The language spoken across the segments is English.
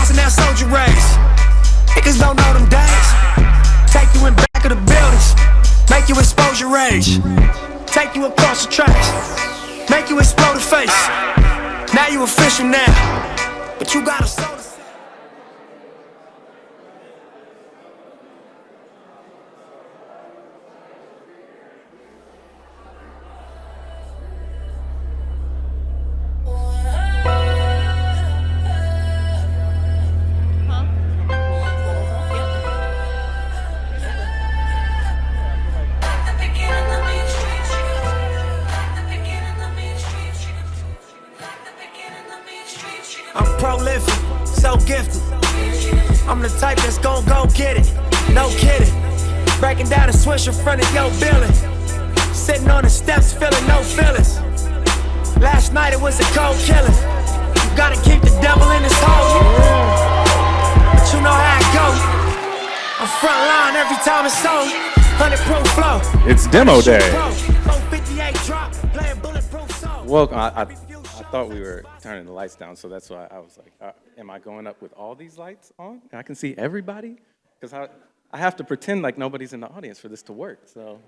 crossing that soldier race. Niggas don't know them days. Take you in back of the buildings, make you expose your rage. Take you across the tracks, make you explode the face. Now you official now, but you gotta soul the same. I'm prolific, so gifted. I'm the type that's gon' go get it, no kidding. Breaking down a swish in front of your building. Sitting on the steps, feeling no feelings. Last night it was a cold killing. You gotta keep the devil in his hole. But you know how it goes. I'm front line every time it's sold. 100 proof flow. It's demo day. 458 drop, playing bulletproof soul. Welcome. I thought we were turning the lights down, so that's why I was like, am I going up with all these lights on? I can see everybody? Because I have to pretend like nobody's in the audience for this to work. So,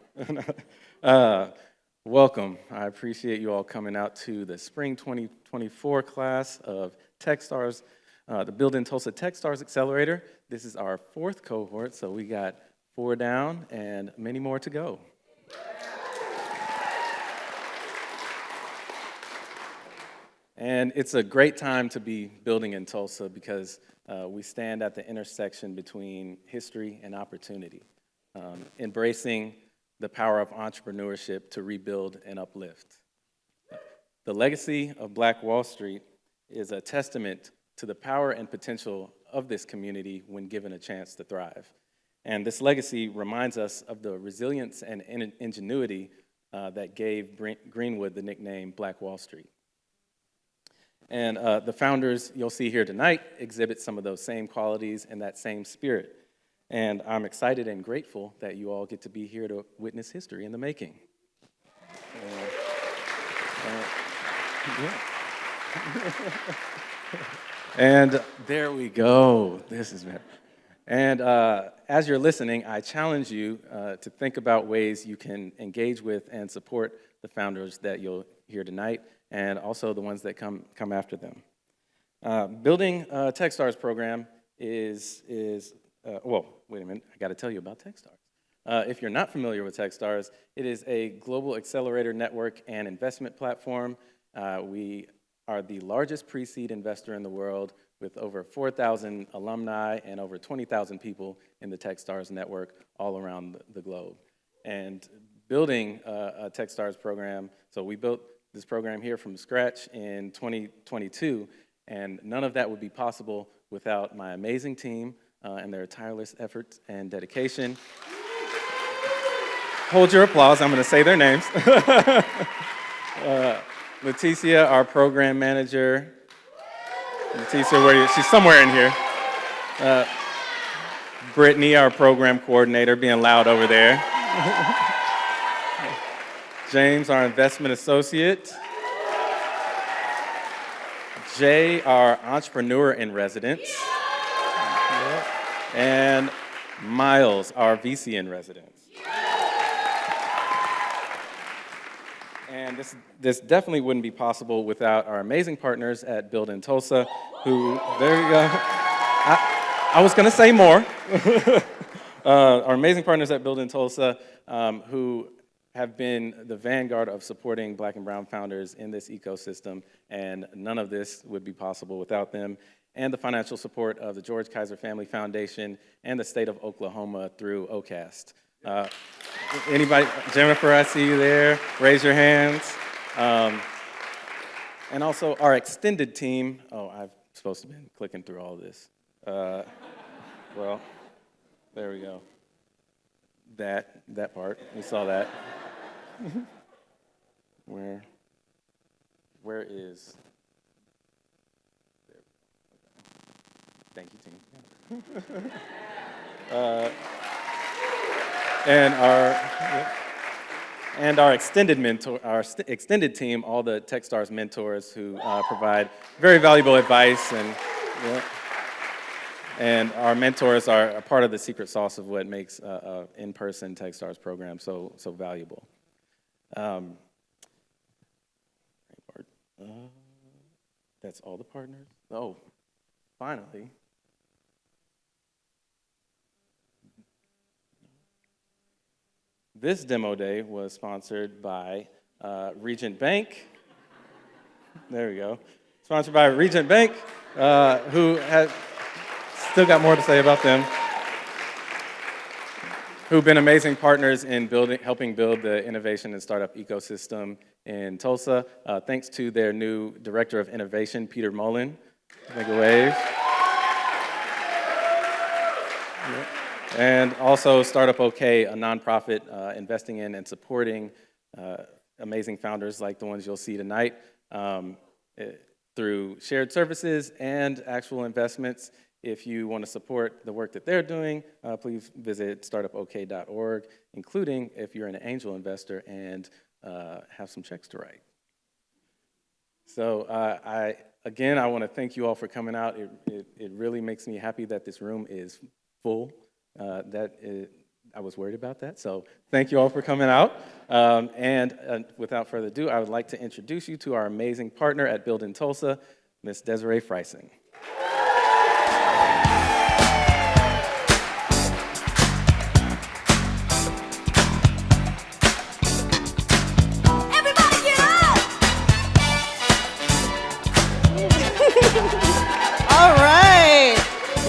welcome. I appreciate you all coming out to the spring 2024 class of Techstars, the Build in Tulsa Techstars Accelerator. This is our 4th cohort, so we got 4 down and many more to go. And it's a great time to be building in Tulsa because we stand at the intersection between history and opportunity, embracing the power of entrepreneurship to rebuild and uplift. The legacy of Black Wall Street is a testament to the power and potential of this community when given a chance to thrive. And this legacy reminds us of the resilience and ingenuity that gave Greenwood the nickname Black Wall Street. And the founders you'll see here tonight exhibit some of those same qualities and that same spirit. And I'm excited and grateful that you all get to be here to witness history in the making. And there we go. This is better. And as you're listening, I challenge you to think about ways you can engage with and support the founders that you'll hear tonight, and also the ones that come after them. Building a Techstars program is well, wait a minute, I gotta tell you about Techstars. If you're not familiar with Techstars, it is a global accelerator network and investment platform. We are the largest pre-seed investor in the world with over 4,000 alumni and over 20,000 people in the Techstars network all around the globe. And building a Techstars program, so we built this program here from scratch in 2022, and none of that would be possible without my amazing team and their tireless efforts and dedication. Hold your applause, I'm gonna say their names. Leticia, our program manager. Leticia, where are you? She's somewhere in here. Brittany, our program coordinator, being loud over there. James, our investment associate. Jay, our entrepreneur in residence. And Miles, our VC in residence. And this definitely wouldn't be possible without our amazing partners at Build in Tulsa, who, there you go. I was gonna say more. Our amazing partners at Build in Tulsa, who have been the vanguard of supporting Black and brown founders in this ecosystem, and none of this would be possible without them, and the financial support of the George Kaiser Family Foundation and the state of Oklahoma through OCAST. Anybody, Jennifer, I see you there, raise your hands. And also our extended team. Oh, I'm supposed to be clicking through all this. Well, there we go. That part, we saw that. Where is, there. Thank you, team. And our extended mentor, our extended team, all the Techstars mentors who provide very valuable advice and And our mentors are a part of the secret sauce of what makes in-person Techstars program so valuable. That's all the partners? Oh, finally. This demo day was sponsored by Regent Bank. There we go. Sponsored by Regent Bank, who has still got more to say about them, who've been amazing partners in helping build the innovation and startup ecosystem in Tulsa. Thanks to their new Director of Innovation, Peter Mullen. Make a wave. And also Startup OK, a nonprofit investing in and supporting amazing founders like the ones you'll see tonight through shared services and actual investments. If you want to support the work that they're doing, please visit startupok.org, including if you're an angel investor and have some checks to write. So I want to thank you all for coming out. It really makes me happy that this room is full. I was worried about that, so thank you all for coming out. Without further ado, I would like to introduce you to our amazing partner at Build in Tulsa, Ms. Desiree Freising. Everybody get up! All right.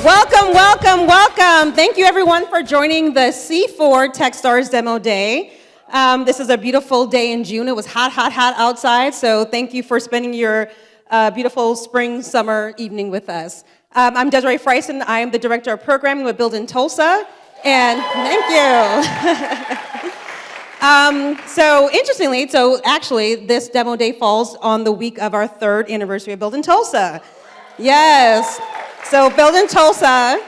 Welcome, welcome, welcome. Thank you, everyone, for joining the C4 Techstars Demo Day. This is a beautiful day in June. It was hot, hot, hot outside, so thank you for spending your beautiful spring, summer evening with us. I'm Desiree Freising. I am the Director of Programming with Build in Tulsa, and thank you. Actually, this Demo Day falls on the week of our 3rd anniversary of Build in Tulsa. Yes. So Build in Tulsa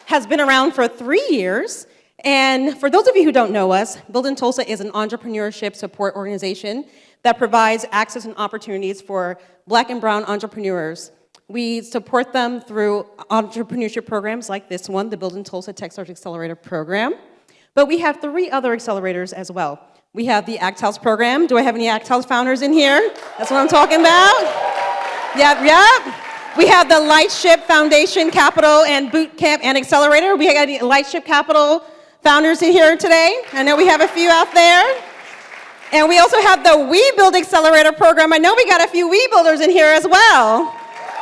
has been around for 3 years. And for those of you who don't know us, Build in Tulsa is an entrepreneurship support organization that provides access and opportunities for Black and brown entrepreneurs. We support them through entrepreneurship programs like this one, the Build in Tulsa Techstars Accelerator Program. But we have 3 other accelerators as well. We have the Act House program. Do I have any Act House founders in here? That's what I'm talking about. Yep. We have the Lightship Foundation Capital and Boot Camp and Accelerator. We got any Lightship Capital founders in here today. I know we have a few out there. And we also have the We Build Accelerator program. I know we got a few We Builders in here as well.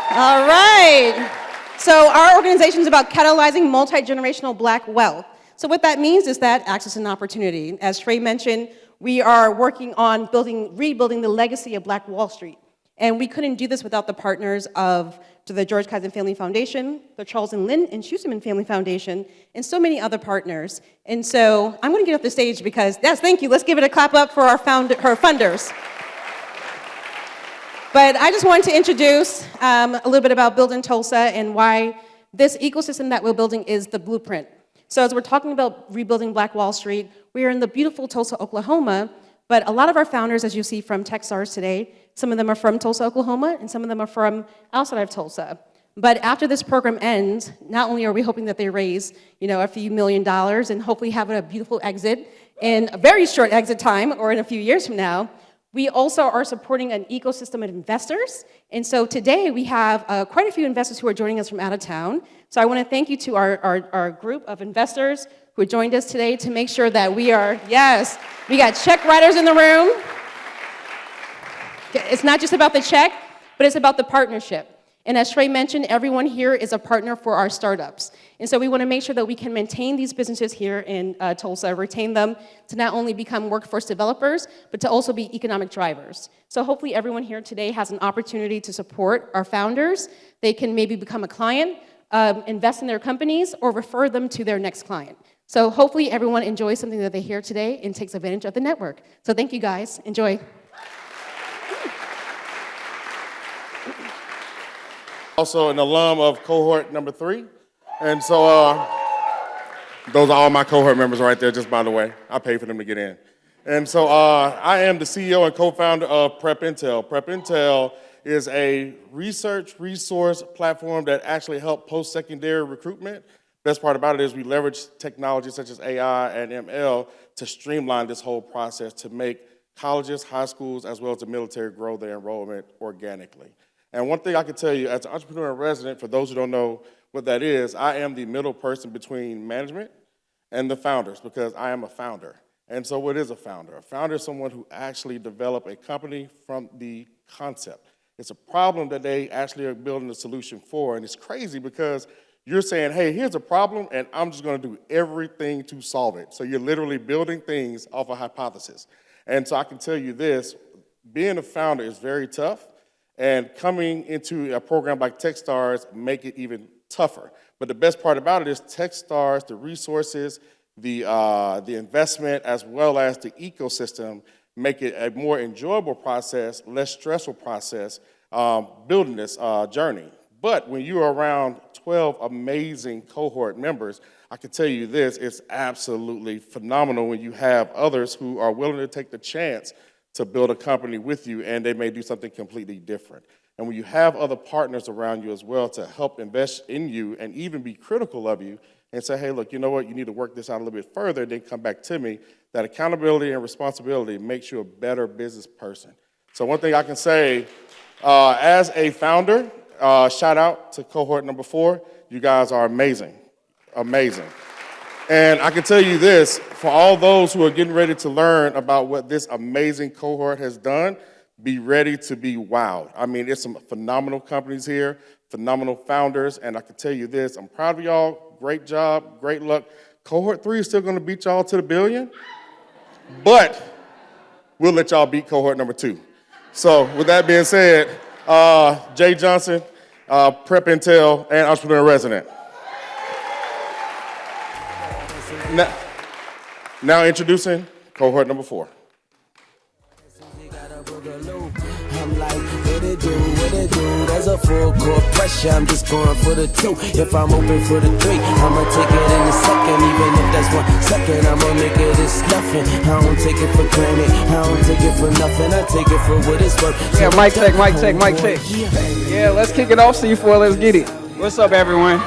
All right. So our organization is about catalyzing multi-generational Black wealth. So what that means is that access and opportunity. As Trey mentioned, we are working on rebuilding the legacy of Black Wall Street. And we couldn't do this without the partners of the George Kaizen Family Foundation, the Charles and Lynn and Schusterman Family Foundation, and so many other partners. And so I'm going to get off the stage because, yes, thank you. Let's give it a clap up for our funders. But I just wanted to introduce a little bit about Build in Tulsa and why this ecosystem that we're building is the blueprint. So as we're talking about rebuilding Black Wall Street, we are in the beautiful Tulsa, Oklahoma, but a lot of our founders, as you see from Techstars today, some of them are from Tulsa, Oklahoma, and some of them are from outside of Tulsa. But after this program ends, not only are we hoping that they raise, a few $1 million and hopefully have a beautiful exit in a very short exit time or in a few years from now, we also are supporting an ecosystem of investors. And so today we have quite a few investors who are joining us from out of town. So I want to thank you to our group of investors who joined us today to make sure that we got check writers in the room. It's not just about the check, but it's about the partnership. And as Trey mentioned, everyone here is a partner for our startups. And so we want to make sure that we can maintain these businesses here in Tulsa, retain them to not only become workforce developers, but to also be economic drivers. So hopefully everyone here today has an opportunity to support our founders. They can maybe become a client, invest in their companies, or refer them to their next client. So hopefully everyone enjoys something that they hear today and takes advantage of the network. So thank you guys. Enjoy. Also an alum of cohort number 3. And so those are all my cohort members right there, just by the way. I paid for them to get in. And so I am the CEO and co-founder of Prep Intel. Prep Intel is a research resource platform that actually helps post-secondary recruitment. Best part about it is we leverage technology such as AI and ML to streamline this whole process to make colleges, high schools, as well as the military grow their enrollment organically. And one thing I can tell you, as an entrepreneur in resident, for those who don't know what that is, I am the middle person between management and the founders, because I am a founder. And so what is a founder? A founder is someone who actually developed a company from the concept. It's a problem that they actually are building a solution for, and it's crazy because you're saying, hey, here's a problem, and I'm just gonna do everything to solve it. So you're literally building things off a hypothesis. And so I can tell you this, being a founder is very tough, and coming into a program like Techstars make it even tougher. But the best part about it is Techstars, the resources, the investment, as well as the ecosystem, make it a more enjoyable process, less stressful process, building this journey. But when you're around 12 amazing cohort members, I can tell you this, it's absolutely phenomenal when you have others who are willing to take the chance to build a company with you, and they may do something completely different. And when you have other partners around you as well to help invest in you and even be critical of you and say, hey, look, you know what, you need to work this out a little bit further, then come back to me, that accountability and responsibility makes you a better business person. So one thing I can say, as a founder, shout out to cohort number 4. You guys are amazing, amazing. And I can tell you this, for all those who are getting ready to learn about what this amazing cohort has done, be ready to be wowed. I mean, there's some phenomenal companies here, phenomenal founders, and I can tell you this, I'm proud of y'all, great job, great luck. Cohort 3 is still gonna beat y'all to the billion, but we'll let y'all beat cohort number 2. So with that being said, Jay Johnson, Prep Intel, and Entrepreneur Resident. Now introducing cohort number 4. I'm like, what it do, there's a full court pressure, I'm just going for the 2, if I'm open for the 3, I'ma take it in a second, even if that's 1 second, I'ma make it, it's nothing, I don't take it for granted, I don't take it for nothing, I take it for what it's worth. Yeah, mic check. Yeah, let's kick it off, C4, let's get it. What's up, everyone?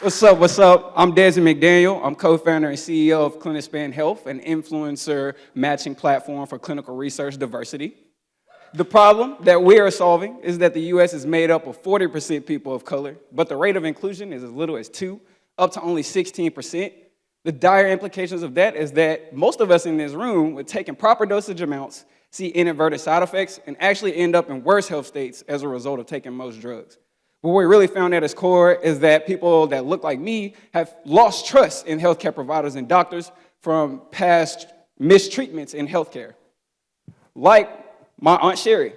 What's up? I'm Desi McDaniel. I'm co-founder and CEO of ClinicSpan Health, an influencer matching platform for clinical research diversity. The problem that we are solving is that the US is made up of 40% people of color, but the rate of inclusion is as little as 2, up to only 16%. The dire implications of that is that most of us in this room would take in proper dosage amounts, see inadvertent side effects, and actually end up in worse health states as a result of taking most drugs. But what we really found at its core is that people that look like me have lost trust in healthcare providers and doctors from past mistreatments in healthcare. Like my Aunt Sherry.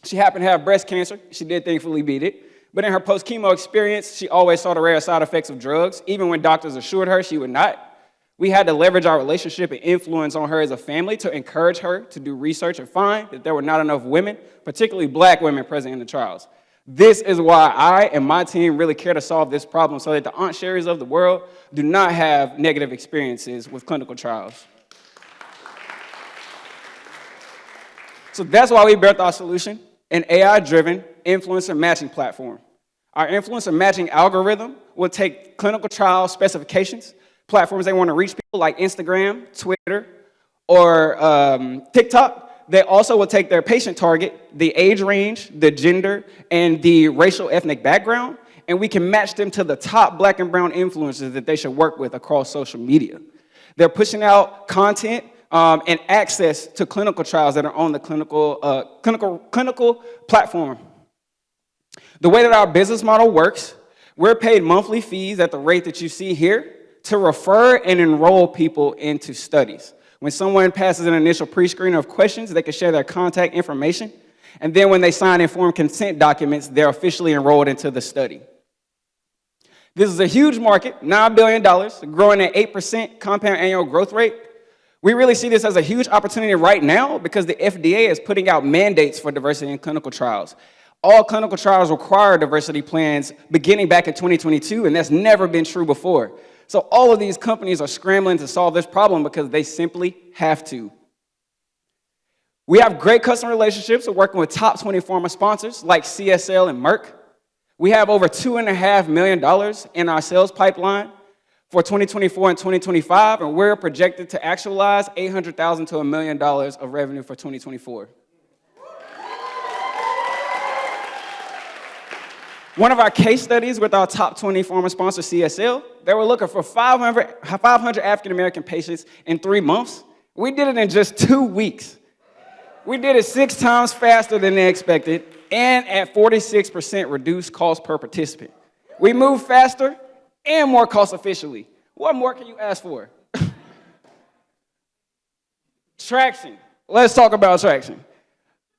She happened to have breast cancer. She did thankfully beat it. But in her post-chemo experience, she always saw the rare side effects of drugs, even when doctors assured her she would not. We had to leverage our relationship and influence on her as a family to encourage her to do research and find that there were not enough women, particularly Black women, present in the trials. This is why I and my team really care to solve this problem so that the Aunt Sherrys of the world do not have negative experiences with clinical trials. So that's why we built our solution, an AI-driven influencer matching platform. Our influencer matching algorithm will take clinical trial specifications, platforms they want to reach people like Instagram, Twitter, or TikTok. They also will take their patient target, the age range, the gender, and the racial ethnic background, and we can match them to the top Black and brown influencers that they should work with across social media. They're pushing out content and access to clinical trials that are on the clinical platform. The way that our business model works, we're paid monthly fees at the rate that you see here to refer and enroll people into studies. When someone passes an initial pre-screen of questions, they can share their contact information. And then when they sign informed consent documents, they're officially enrolled into the study. This is a huge market, $9 billion, growing at 8% compound annual growth rate. We really see this as a huge opportunity right now because the FDA is putting out mandates for diversity in clinical trials. All clinical trials require diversity plans beginning back in 2022, and that's never been true before. So all of these companies are scrambling to solve this problem because they simply have to. We have great customer relationships. We're working with top 20 pharma sponsors like CSL and Merck. We have over $2.5 million in our sales pipeline for 2024 and 2025, and we're projected to actualize $800,000 to $1 million of revenue for 2024. One of our case studies with our top 20 pharma sponsor, CSL, they were looking for 500 African-American patients in 3 months. We did it in just 2 weeks. We did it 6 times faster than they expected and at 46% reduced cost per participant. We moved faster and more cost efficiently. What more can you ask for? Traction. Let's talk about traction.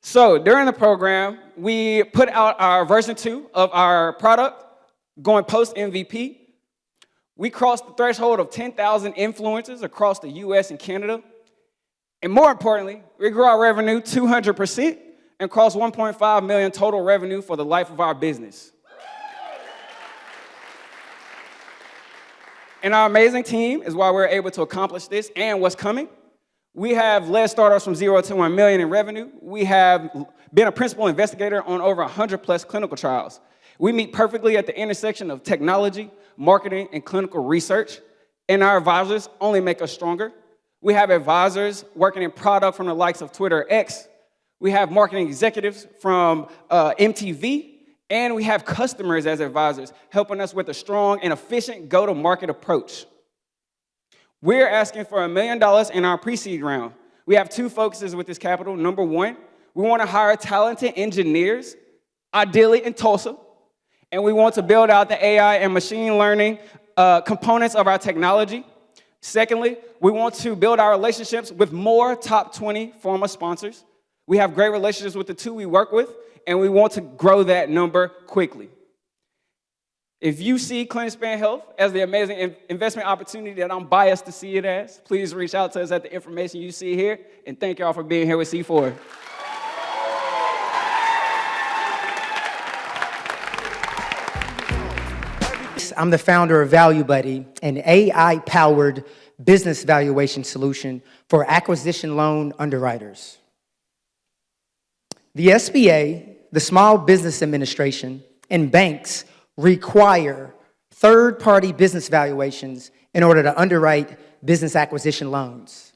So during the program, we put out our version 2 of our product, going post MVP. We crossed the threshold of 10,000 influencers across the US and Canada. And more importantly, we grew our revenue 200% and crossed 1.5 million total revenue for the life of our business. And our amazing team is why we're able to accomplish this and what's coming. We have led startups from 0 to 1 million in revenue. We have been a principal investigator on over 100+ clinical trials. We meet perfectly at the intersection of technology, marketing, and clinical research, and our advisors only make us stronger. We have advisors working in product from the likes of Twitter X. We have marketing executives from MTV, and we have customers as advisors helping us with a strong and efficient go-to-market approach. We're asking for $1 million in our pre-seed round. We have 2 focuses with this capital. Number 1, we want to hire talented engineers, ideally in Tulsa, and we want to build out the AI and machine learning components of our technology. Secondly, we want to build our relationships with more top 20 pharma sponsors. We have great relationships with the 2 we work with, and we want to grow that number quickly. If you see ClinicSpan Health as the amazing investment opportunity that I'm biased to see it as, please reach out to us at the information you see here, and thank y'all for being here with C4. I'm the founder of ValueBuddy, an AI-powered business valuation solution for acquisition loan underwriters. The SBA, the Small Business Administration, and banks require third-party business valuations in order to underwrite business acquisition loans.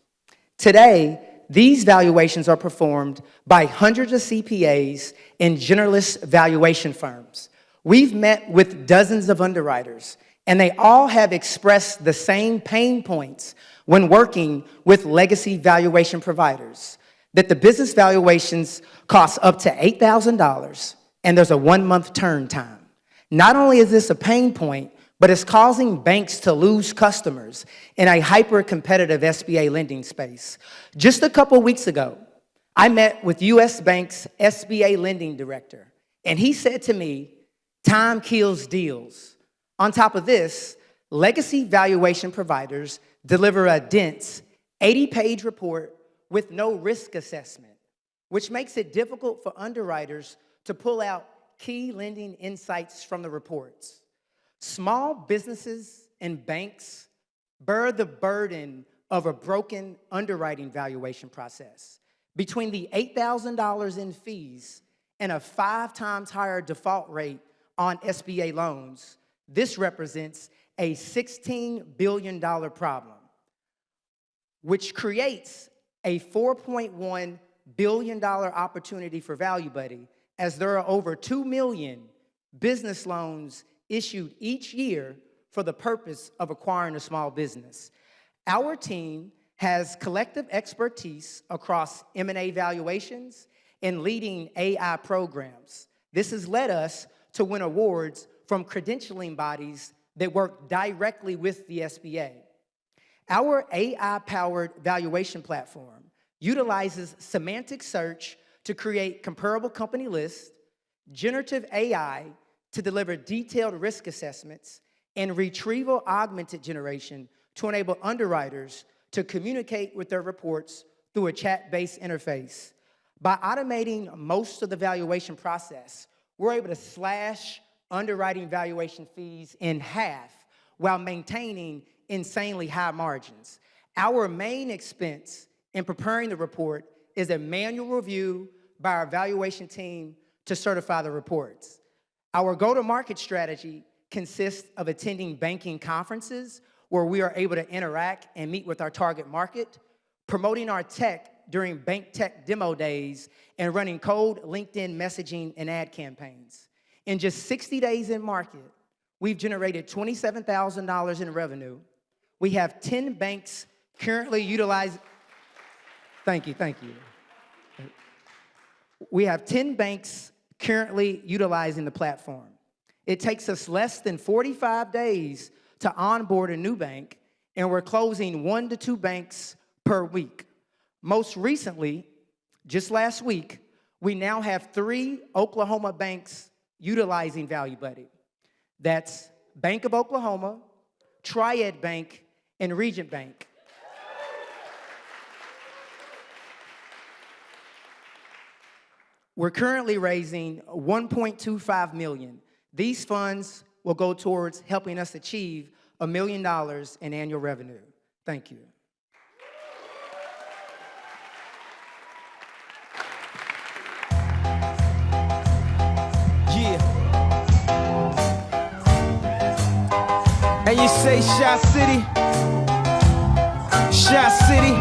Today, these valuations are performed by hundreds of CPAs and generalist valuation firms. We've met with dozens of underwriters, and they all have expressed the same pain points when working with legacy valuation providers, that the business valuations cost up to $8,000, and there's a 1-month turn time. Not only is this a pain point, but it's causing banks to lose customers in a hyper-competitive SBA lending space. Just a couple weeks ago, I met with US Bank's SBA lending director, and he said to me, "Time kills deals." On top of this, legacy valuation providers deliver a dense 80-page report with no risk assessment, which makes it difficult for underwriters to pull out key lending insights from the reports. Small businesses and banks bear the burden of a broken underwriting valuation process. Between the $8,000 in fees and a 5 times higher default rate on SBA loans, this represents a $16 billion problem, which creates a $4.1 billion opportunity for ValueBuddy, as there are over 2 million business loans issued each year for the purpose of acquiring a small business. Our team has collective expertise across M&A valuations and leading AI programs. This has led us to win awards from credentialing bodies that work directly with the SBA. Our AI-powered valuation platform utilizes semantic search to create comparable company lists, generative AI to deliver detailed risk assessments, and retrieval augmented generation to enable underwriters to communicate with their reports through a chat-based interface. By automating most of the valuation process, we're able to slash underwriting valuation fees in half while maintaining insanely high margins. Our main expense in preparing the report is a manual review by our evaluation team to certify the reports. Our go-to-market strategy consists of attending banking conferences where we are able to interact and meet with our target market, promoting our tech during bank tech demo days, and running cold LinkedIn messaging and ad campaigns. In just 60 days in market, we've generated $27,000 in revenue. We have 10 banks currently utilizing, thank you. We have 10 banks currently utilizing the platform. It takes us less than 45 days to onboard a new bank, and we're closing 1 to 2 banks per week. Most recently, just last week, we now have 3 Oklahoma banks utilizing ValueBuddy. That's Bank of Oklahoma, Triad Bank, and Regent Bank. We're currently raising $1.25 million. These funds will go towards helping us achieve $1 million in annual revenue. Thank you. Yeah. And you say Shy City, Shy City,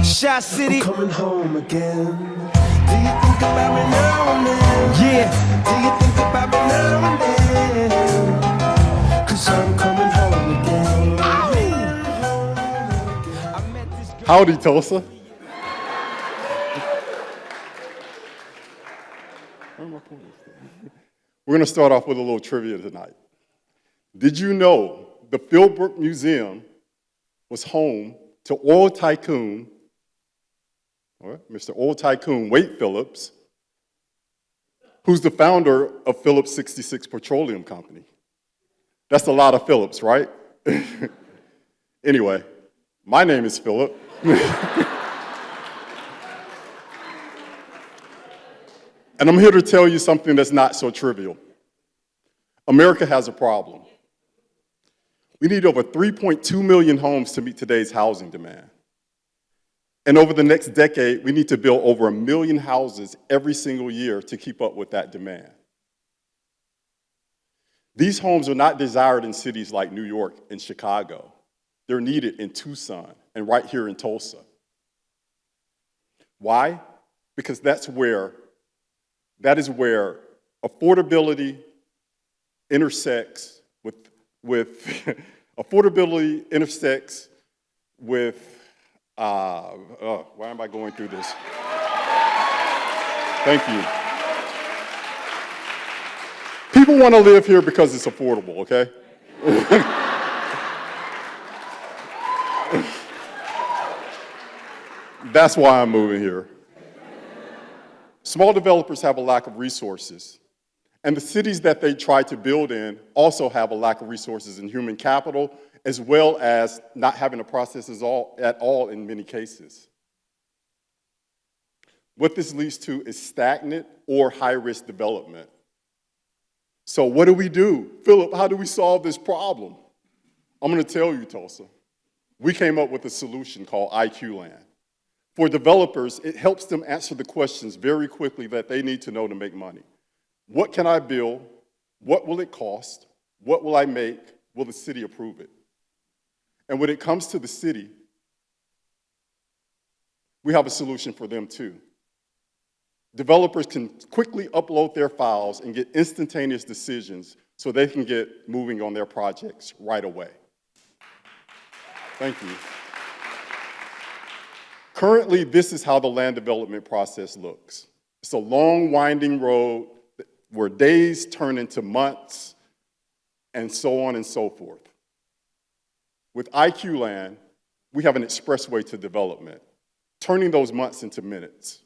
Shy City. I'm coming home again. Do you think about me now and then? Yeah. Do you think about me now and then? 'Cause I'm coming home again. I met this girl. Howdy, Tulsa. We're going to start off with a little trivia tonight. Did you know the Philbrook Museum was home to oil tycoon, or Mr. Oil Tycoon Wade Phillips, who's the founder of Phillips 66 Petroleum Company? That's a lot of Phillips, right? Anyway, my name is Philip. And I'm here to tell you something that's not so trivial. America has a problem. We need over 3.2 million homes to meet today's housing demand. And over the next decade, we need to build over 1 million houses every single year to keep up with that demand. These homes are not desired in cities like New York and Chicago. They're needed in Tucson and right here in Tulsa. Why? Because that is where affordability intersects with affordability intersects with why am I going through this? Thank you. People want to live here because it's affordable, okay? That's why I'm moving here. Small developers have a lack of resources, and the cities that they try to build in also have a lack of resources in human capital, as well as not having the processes at all in many cases. What this leads to is stagnant or high-risk development. So what do? Philip, how do we solve this problem? I'm going to tell you, Tulsa. We came up with a solution called IQ Land. For developers, it helps them answer the questions very quickly that they need to know to make money. What can I build? What will it cost? What will I make? Will the city approve it? And when it comes to the city, we have a solution for them too. Developers can quickly upload their files and get instantaneous decisions so they can get moving on their projects right away. Thank you. Currently, this is how the land development process looks. It's a long, winding road where days turn into months, and so on and so forth. With IQ Land, we have an expressway to development, turning those months into minutes.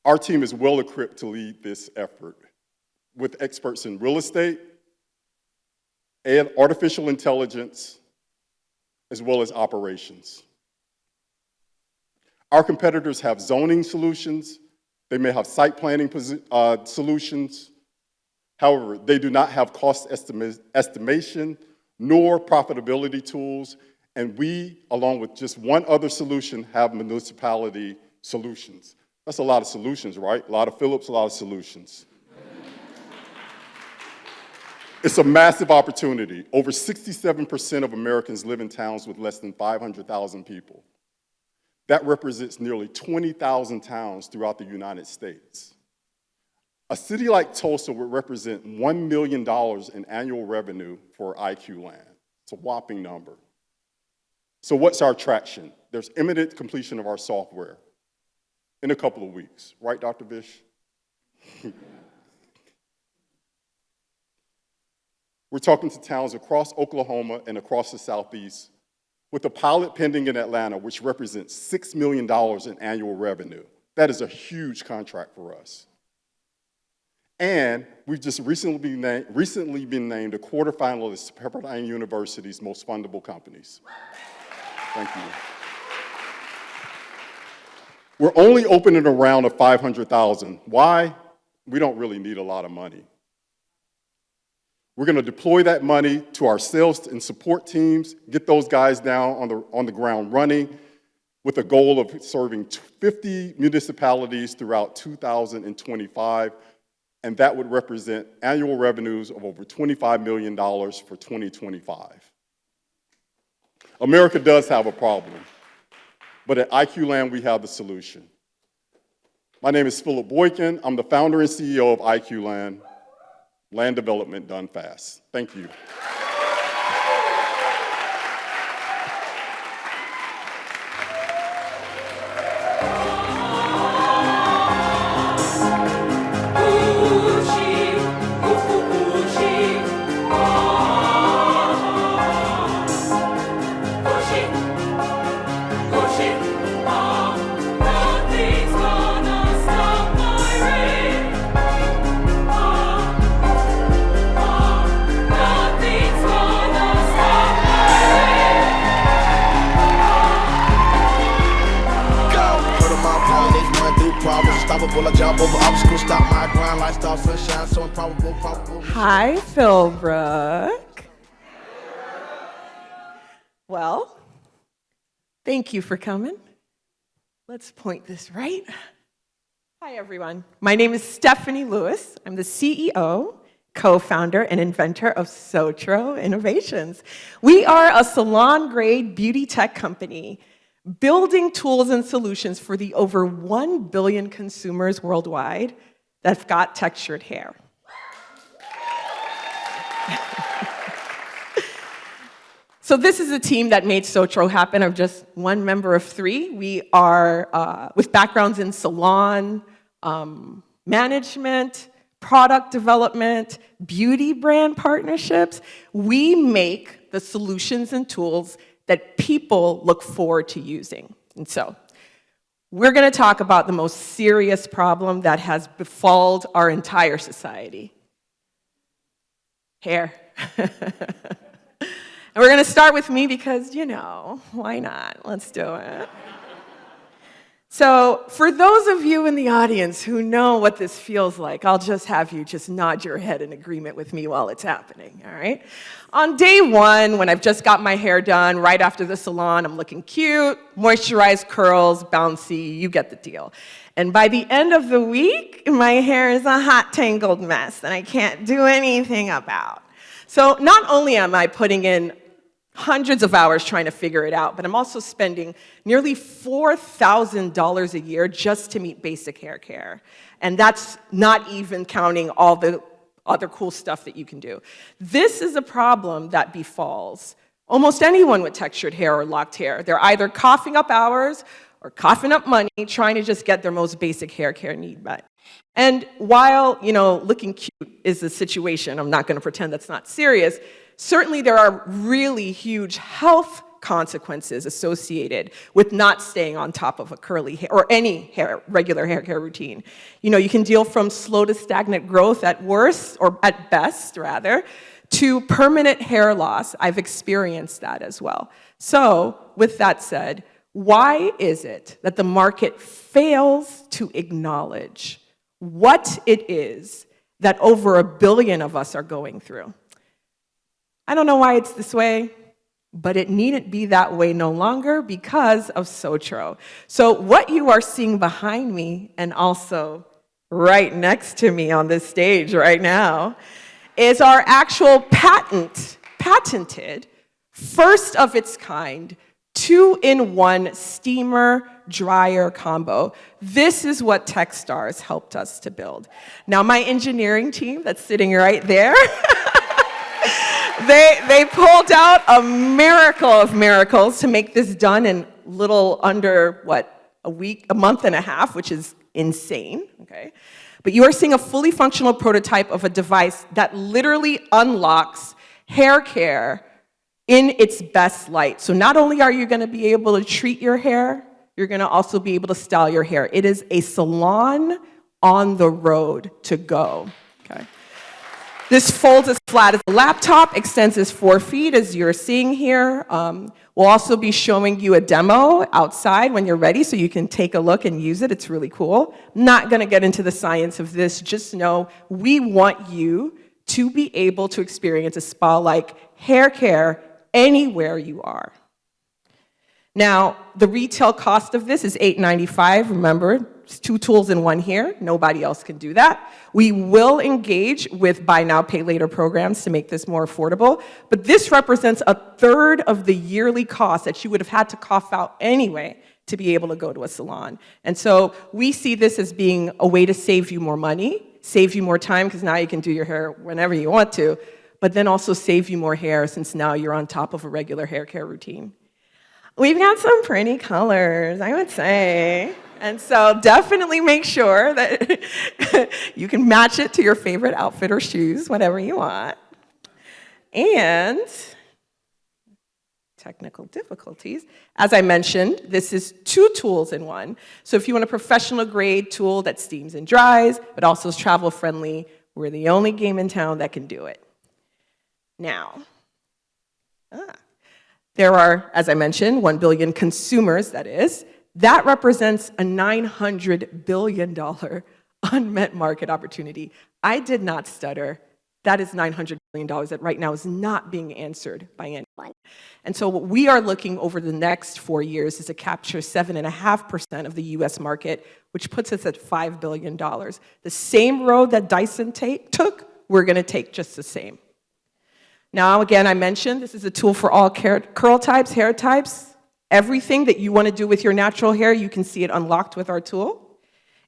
Our team is well equipped to lead this effort with experts in real estate and artificial intelligence, as well as operations. Our competitors have zoning solutions. They may have site planning solutions. However, they do not have cost estimation nor profitability tools, And we, along with just one other solution, have municipality solutions. That's a lot of solutions, right? A lot of Phillips, a lot of solutions. It's a massive opportunity. Over 67% of Americans live in towns with less than 500,000 people. That represents nearly 20,000 towns throughout the United States. A city like Tulsa would represent $1 million in annual revenue for IQ Land. It's a whopping number. So what's our traction? There's imminent completion of our software in a couple of weeks. Right, Dr. Bish? We're talking to towns across Oklahoma and across the Southeast, with a pilot pending in Atlanta, which represents $6 million in annual revenue. That is a huge contract for us. And we've just recently been named a quarterfinalist to Pepperdine University's Most Fundable Companies. Thank you. We're only opening a round of 500,000. Why? We don't really need a lot of money. We're going to deploy that money to our sales and support teams, get those guys down on the ground running, with a goal of serving 50 municipalities throughout 2025, and that would represent annual revenues of over $25 million for 2025. America does have a problem, but at IQ Land we have the solution. My name is Philip Boykin. I'm the founder and CEO of IQ Land. Land development done fast. Thank you. Hi, Philbrook. Well, thank you for coming. Let's point this right. Hi, everyone. My name is Stephanie Lewis. I'm the CEO, co-founder, and inventor of Soal Innovations. We are a salon-grade beauty tech company building tools and solutions for the over 1 billion consumers worldwide that've got textured hair. So this is a team that made Soal happen. I'm just one member of 3. We are with backgrounds in salon, management, product development, beauty brand partnerships. We make the solutions and tools that people look forward to using. And so we're going to talk about the most serious problem that has befalled our entire society: hair. And we're going to start with me because, you know, why not? Let's do it. So for those of you in the audience who know what this feels like, I'll just have you just nod your head in agreement with me while it's happening, all right? On day 1, when I've just got my hair done, right after the salon, I'm looking cute, moisturized curls, bouncy, you get the deal. And by the end of the week, my hair is a hot, tangled mess that I can't do anything about. So not only am I putting in hundreds of hours trying to figure it out, but I'm also spending nearly $4,000 a year just to meet basic hair care. And that's not even counting all the other cool stuff that you can do. This is a problem that befalls almost anyone with textured hair or locked hair. They're either coughing up hours or coughing up money trying to just get their most basic hair care need met. And while, you know, looking cute is a situation, I'm not going to pretend that's not serious, certainly there are really huge health consequences associated with not staying on top of a curly hair or any regular hair care routine. You know, you can deal from slow to stagnant growth at worst, or at best rather, to permanent hair loss. I've experienced that as well. So with that said, why is it that the market fails to acknowledge what it is that over 1 billion of us are going through? I don't know why it's this way. but it needn't be that way no longer because of Sotro. So what you are seeing behind me and also right next to me on this stage right now is our actual patented, first of its kind, 2-in-1 steamer dryer combo. This is what Techstars helped us to build. Now, my engineering team that's sitting right there, they pulled out a miracle of miracles to make this done in little under, a month and a half, which is insane, okay? But you are seeing a fully functional prototype of a device that literally unlocks hair care in its best light. So not only are you gonna be able to treat your hair, you're gonna also be able to style your hair. It is a salon on the road to go, okay? This folds as flat as a laptop, extends as 4 feet, as you're seeing here. We'll also be showing you a demo outside when you're ready, so you can take a look and use it. It's really cool. Not gonna get into the science of this, just know we want you to be able to experience a spa-like hair care anywhere you are. Now, the retail cost of this is $8.95. Remember, it's 2 tools in 1 here. Nobody else can do that. We will engage with buy now, pay later programs to make this more affordable, but this represents 1/3 of the yearly cost that you would have had to cough out anyway to be able to go to a salon. And so we see this as being a way to save you more money, save you more time, because now you can do your hair whenever you want to, but then also save you more hair since now you're on top of a regular hair care routine. We've got some pretty colors, I would say. And so definitely make sure that you can match it to your favorite outfit or shoes, whatever you want. And technical difficulties. As I mentioned, this is 2 tools in 1. So if you want a professional grade tool that steams and dries, but also is travel friendly, we're the only game in town that can do it. Now, there are, as I mentioned, 1 billion consumers, that is. That represents a $900 billion unmet market opportunity. I did not stutter. That is $900 billion that right now is not being answered by anyone. And so what we are looking over the next 4 years is to capture 7.5% of the US market, which puts us at $5 billion. The same road that Dyson took, we're gonna take just the same. Now, again, I mentioned this is a tool for all curl types, hair types. Everything that you want to do with your natural hair, you can see it unlocked with our tool.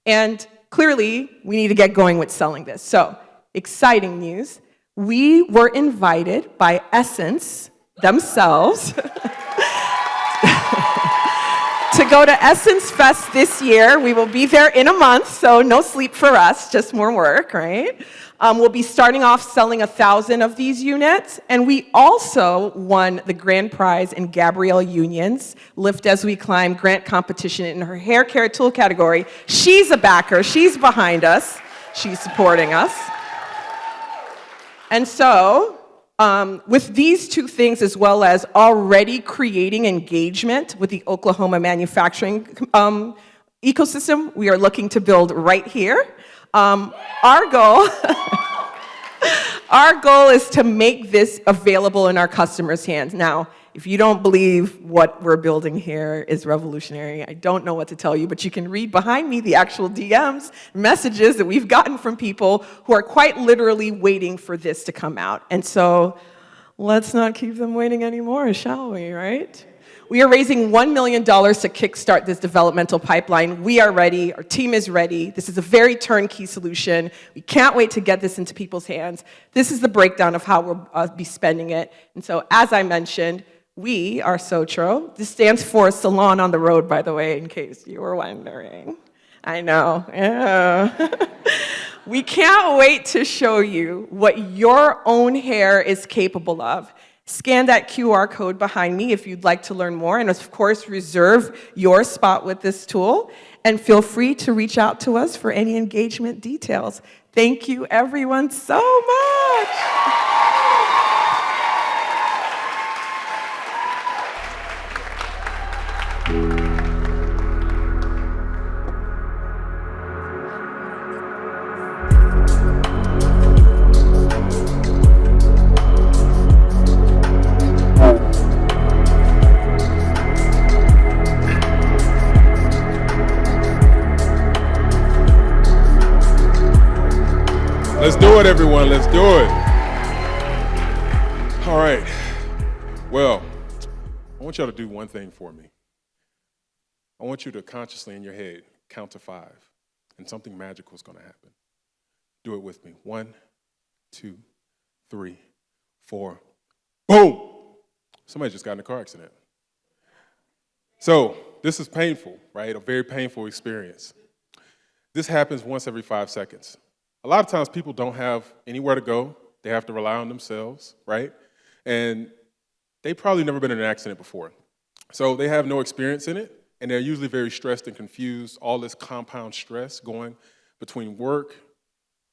And clearly, we need to get going with selling this. So, exciting news. We were invited by Essence themselves to go to Essence Fest this year. We will be there in a month, so no sleep for us, just more work, right? We'll be starting off selling 1,000 of these units, and we also won the grand prize in Gabrielle Union's Lift As We Climb grant competition in her hair care tool category. She's a backer, she's behind us, she's supporting us. And so, with these 2 things, as well as already creating engagement with the Oklahoma manufacturing ecosystem, we are looking to build right here. Our goal is to make this available in our customers' hands. Now, if you don't believe what we're building here is revolutionary, I don't know what to tell you, but you can read behind me the actual DMs, messages that we've gotten from people who are quite literally waiting for this to come out. And so, let's not keep them waiting anymore, shall we, right? We are raising $1 million to kickstart this developmental pipeline. We are ready, our team is ready. This is a very turnkey solution. We can't wait to get this into people's hands. This is the breakdown of how we'll be spending it. And so, as I mentioned, we are Sotro. This stands for Salon on the Road, by the way, in case you were wondering. I know, yeah. We can't wait to show you what your own hair is capable of. Scan that QR code behind me if you'd like to learn more, and of course, reserve your spot with this tool, and feel free to reach out to us for any engagement details. Thank you, everyone, so much. Let's do it, everyone. Let's do it. All right. Well, I want y'all to do one thing for me. I want you to consciously in your head count to 5, and something magical is going to happen. Do it with me. 1, 2, 3, 4. Boom! Somebody just got in a car accident. So this is painful, right? A very painful experience. This happens once every 5 seconds. A lot of times people don't have anywhere to go. They have to rely on themselves, right? And they've probably never been in an accident before. So they have no experience in it, and they're usually very stressed and confused, all this compound stress going between work,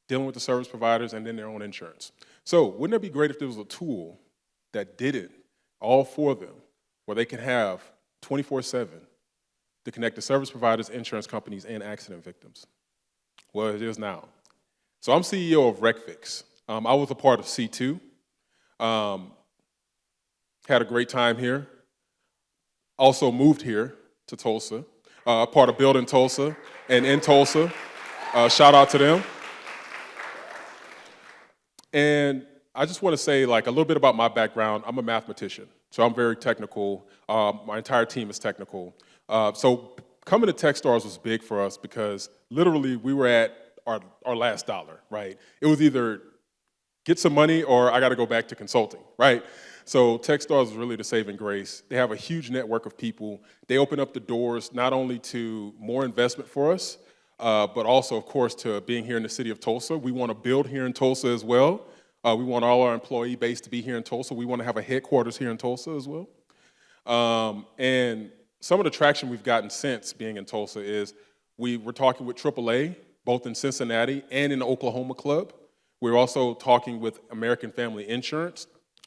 dealing with the service providers, and then their own insurance. So wouldn't it be great if there was a tool that did it all for them, where they can have 24/7 to connect the service providers, insurance companies, and accident victims? Well, it is now. So I'm CEO of Wfix. I was a part of C2. Had a great time here. Also moved here to Tulsa, part of Building Tulsa and in Tulsa. Shout out to them. And I just want to say like a little bit about my background. I'm a mathematician, so I'm very technical. My entire team is technical. So coming to Techstars was big for us because literally we were at our last dollar, right? It was either get some money or I got to go back to consulting, right? So Techstars is really the saving grace. They have a huge network of people. They open up the doors not only to more investment for us, but also, of course, to being here in the city of Tulsa. We want to build here in Tulsa as well. We want all our employee base to be here in Tulsa. We want to have a headquarters here in Tulsa as well. And some of the traction we've gotten since being in Tulsa is we're talking with AAA, both in Cincinnati and in the Oklahoma Club. We're also talking with American Family Insurance.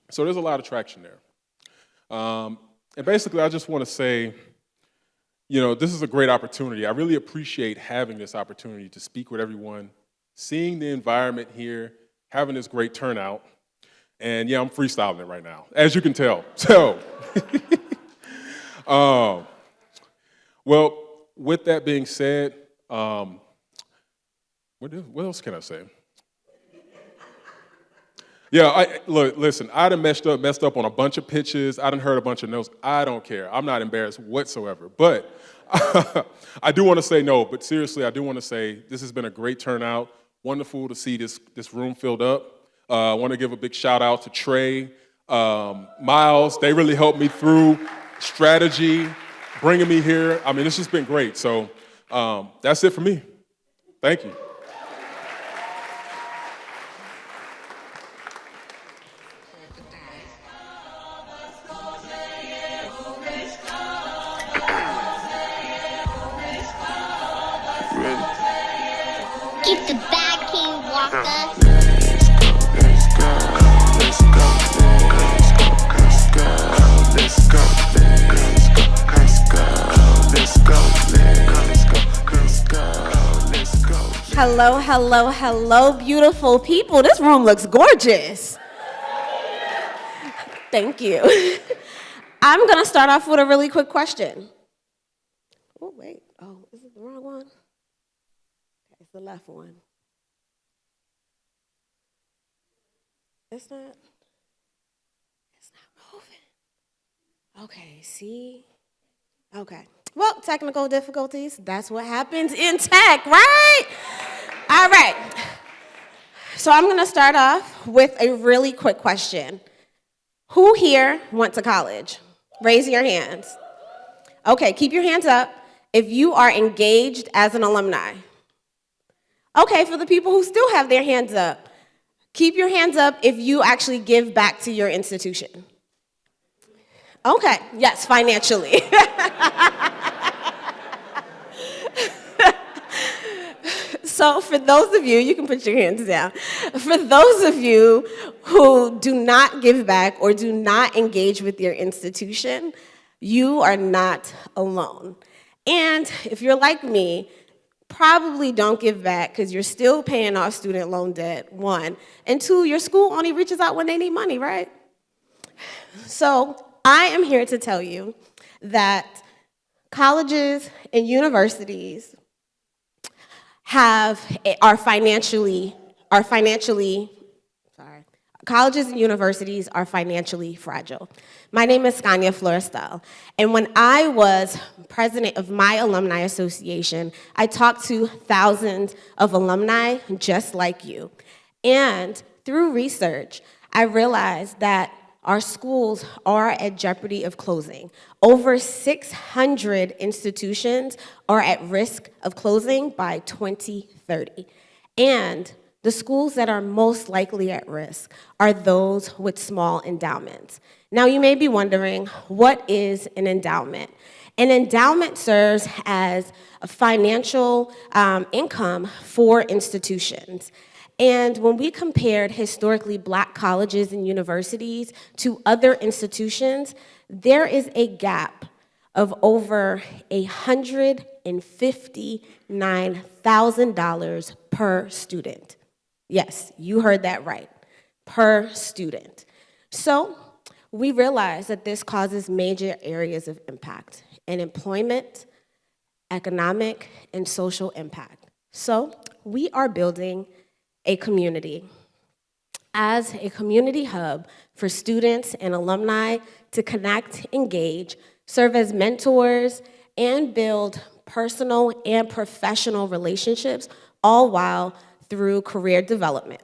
So there's a lot of traction there. And basically, I just want to say, you know, this is a great opportunity. I really appreciate having this opportunity to speak with everyone, seeing the environment here, having this great turnout. And yeah, I'm freestyling it right now, as you can tell. So, well, with that being said, what else can I say? Yeah, look, listen, I done messed up on a bunch of pitches. I done heard a bunch of no's. I don't care. I'm not embarrassed whatsoever. But I do want to say no, but seriously, I do want to say this has been a great turnout. Wonderful to see this room filled up. I want to give a big shout out to Trey, Miles. They really helped me through strategy, bringing me here. I mean, it's just been great. So that's it for me. Thank you. Keep the bag, King Walker. Hello, hello, hello, beautiful people. This room looks gorgeous. Thank you. I'm going to start off with a really quick question. Oh, wait. Oh, is it the wrong one? Okay, it's the left one. It's not moving. Okay, see? Okay. Well, technical difficulties, that's what happens in tech, right? All right. So I'm going to start off with a really quick question. Who here went to college? Raise your hands. Okay, keep your hands up if you are engaged as an alumni. Okay, for the people who still have their hands up, keep your hands up if you actually give back to your institution. Okay, yes, financially. So for those of you, you can put your hands down. For those of you who do not give back or do not engage with your institution, you are not alone. And if you're like me, probably don't give back because you're still paying off student loan debt, 1. And 2, your school only reaches out when they need money, right? So I am here to tell you that colleges and universities are financially are financially, colleges and universities are financially fragile. My name is Scania Florestal, and when I was president of my alumni association, I talked to thousands of alumni just like you. And through research, I realized that our schools are at jeopardy of closing. Over 600 institutions are at risk of closing by 2030. And the schools that are most likely at risk are those with small endowments. Now, you may be wondering, what is an endowment? An endowment serves as a financial income for institutions. And when we compared historically Black colleges and universities to other institutions, there is a gap of over $159,000 per student. Yes, you heard that right, per student. So we realize that this causes major areas of impact in employment, economic, and social impact. So we are building a community as a community hub for students and alumni to connect, engage, serve as mentors, and build personal and professional relationships, all while through career development.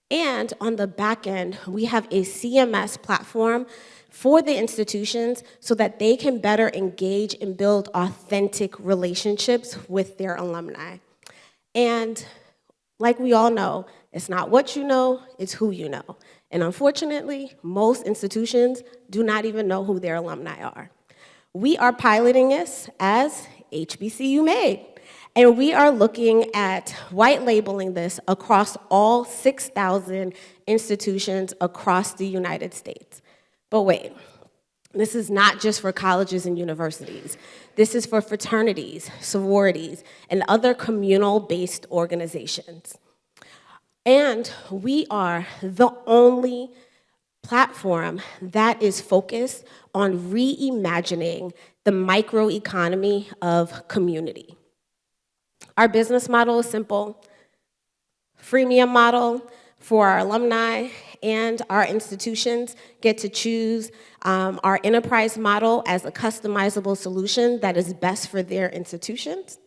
And on the back end, we have a CMS platform for the institutions so that they can better engage and build authentic relationships with their alumni. And like we all know, it's not what you know, it's who you know. And unfortunately, most institutions do not even know who their alumni are. We are piloting this as HBCU Made. And we are looking at white labeling this across all 6,000 institutions across the United States. But wait, this is not just for colleges and universities. This is for fraternities, sororities, and other communal-based organizations. And we are the only platform that is focused on reimagining the microeconomy of community. Our business model is simple: freemium model for our alumni, and our institutions get to choose our enterprise model as a customizable solution that is best for their institutions.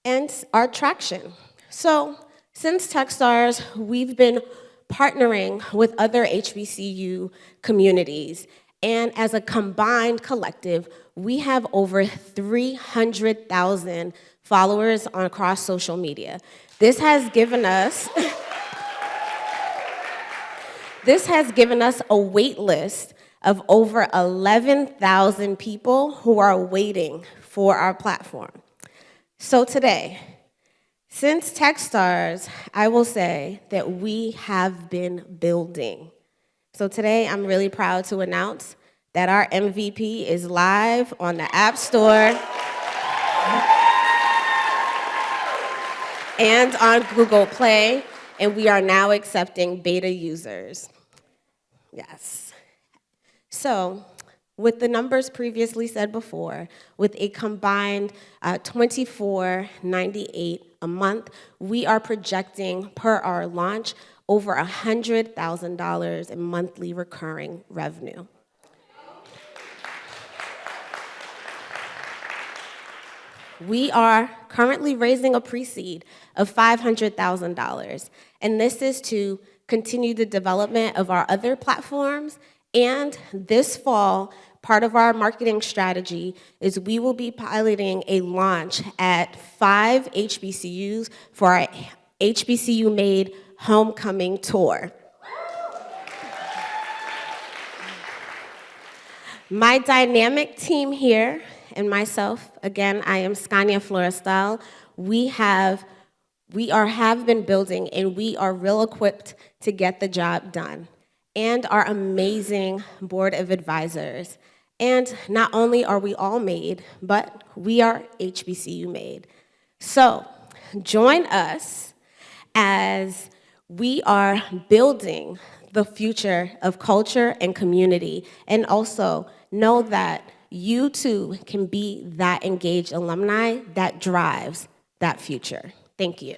And our traction. So since Techstars, we've been partnering with other HBCU communities, and as a combined collective, we have over 300,000 followers across social media. This has given us a wait list of over 11,000 people who are waiting for our platform. So today, since Techstars, I will say that we have been building. So today, I'm really proud to announce that our MVP is live on the App Store and on Google Play, and we are now accepting beta users. Yes. So, with the numbers previously said before, with a combined $24.98 a month, we are projecting per our launch over $100,000 in monthly recurring revenue. We are currently raising a pre-seed of $500,000, and this is to continue the development of our other platforms. And this fall, part of our marketing strategy is we will be piloting a launch at 5 HBCUs for our HBCU Made Homecoming Tour. My dynamic team here and myself, again, I am Scania Florestal. We have been building, and we are real equipped to get the job done. And our amazing board of advisors. And not only are we all made, but we are HBCU Made. So join us as we are building the future of culture and community, and also know that you too can be that engaged alumni that drives that future. Thank you.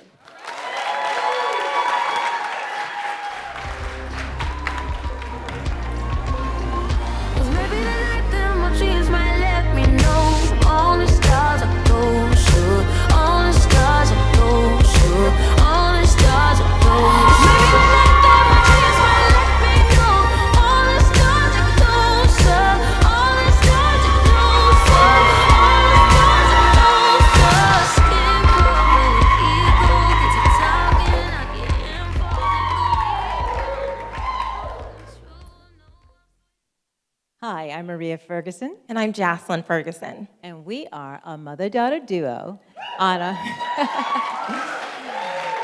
Hi, I'm Maria Ferguson. And I'm Jocelyn Ferguson. And we are a mother-daughter duo on a,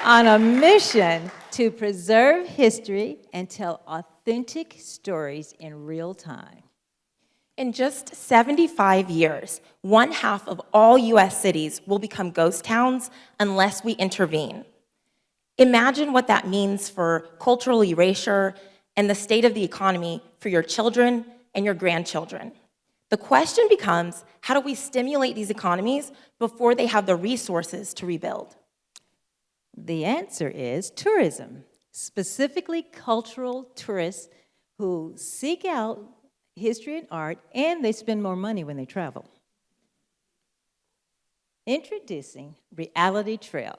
on a mission to preserve history and tell authentic stories in real time. In just 75 years, 1/2 of all US cities will become ghost towns unless we intervene. Imagine what that means for cultural erasure and the state of the economy for your children and your grandchildren. The question becomes, how do we stimulate these economies before they have the resources to rebuild? The answer is tourism, specifically cultural tourists who seek out history and art, and they spend more money when they travel. Introducing Reality Trail,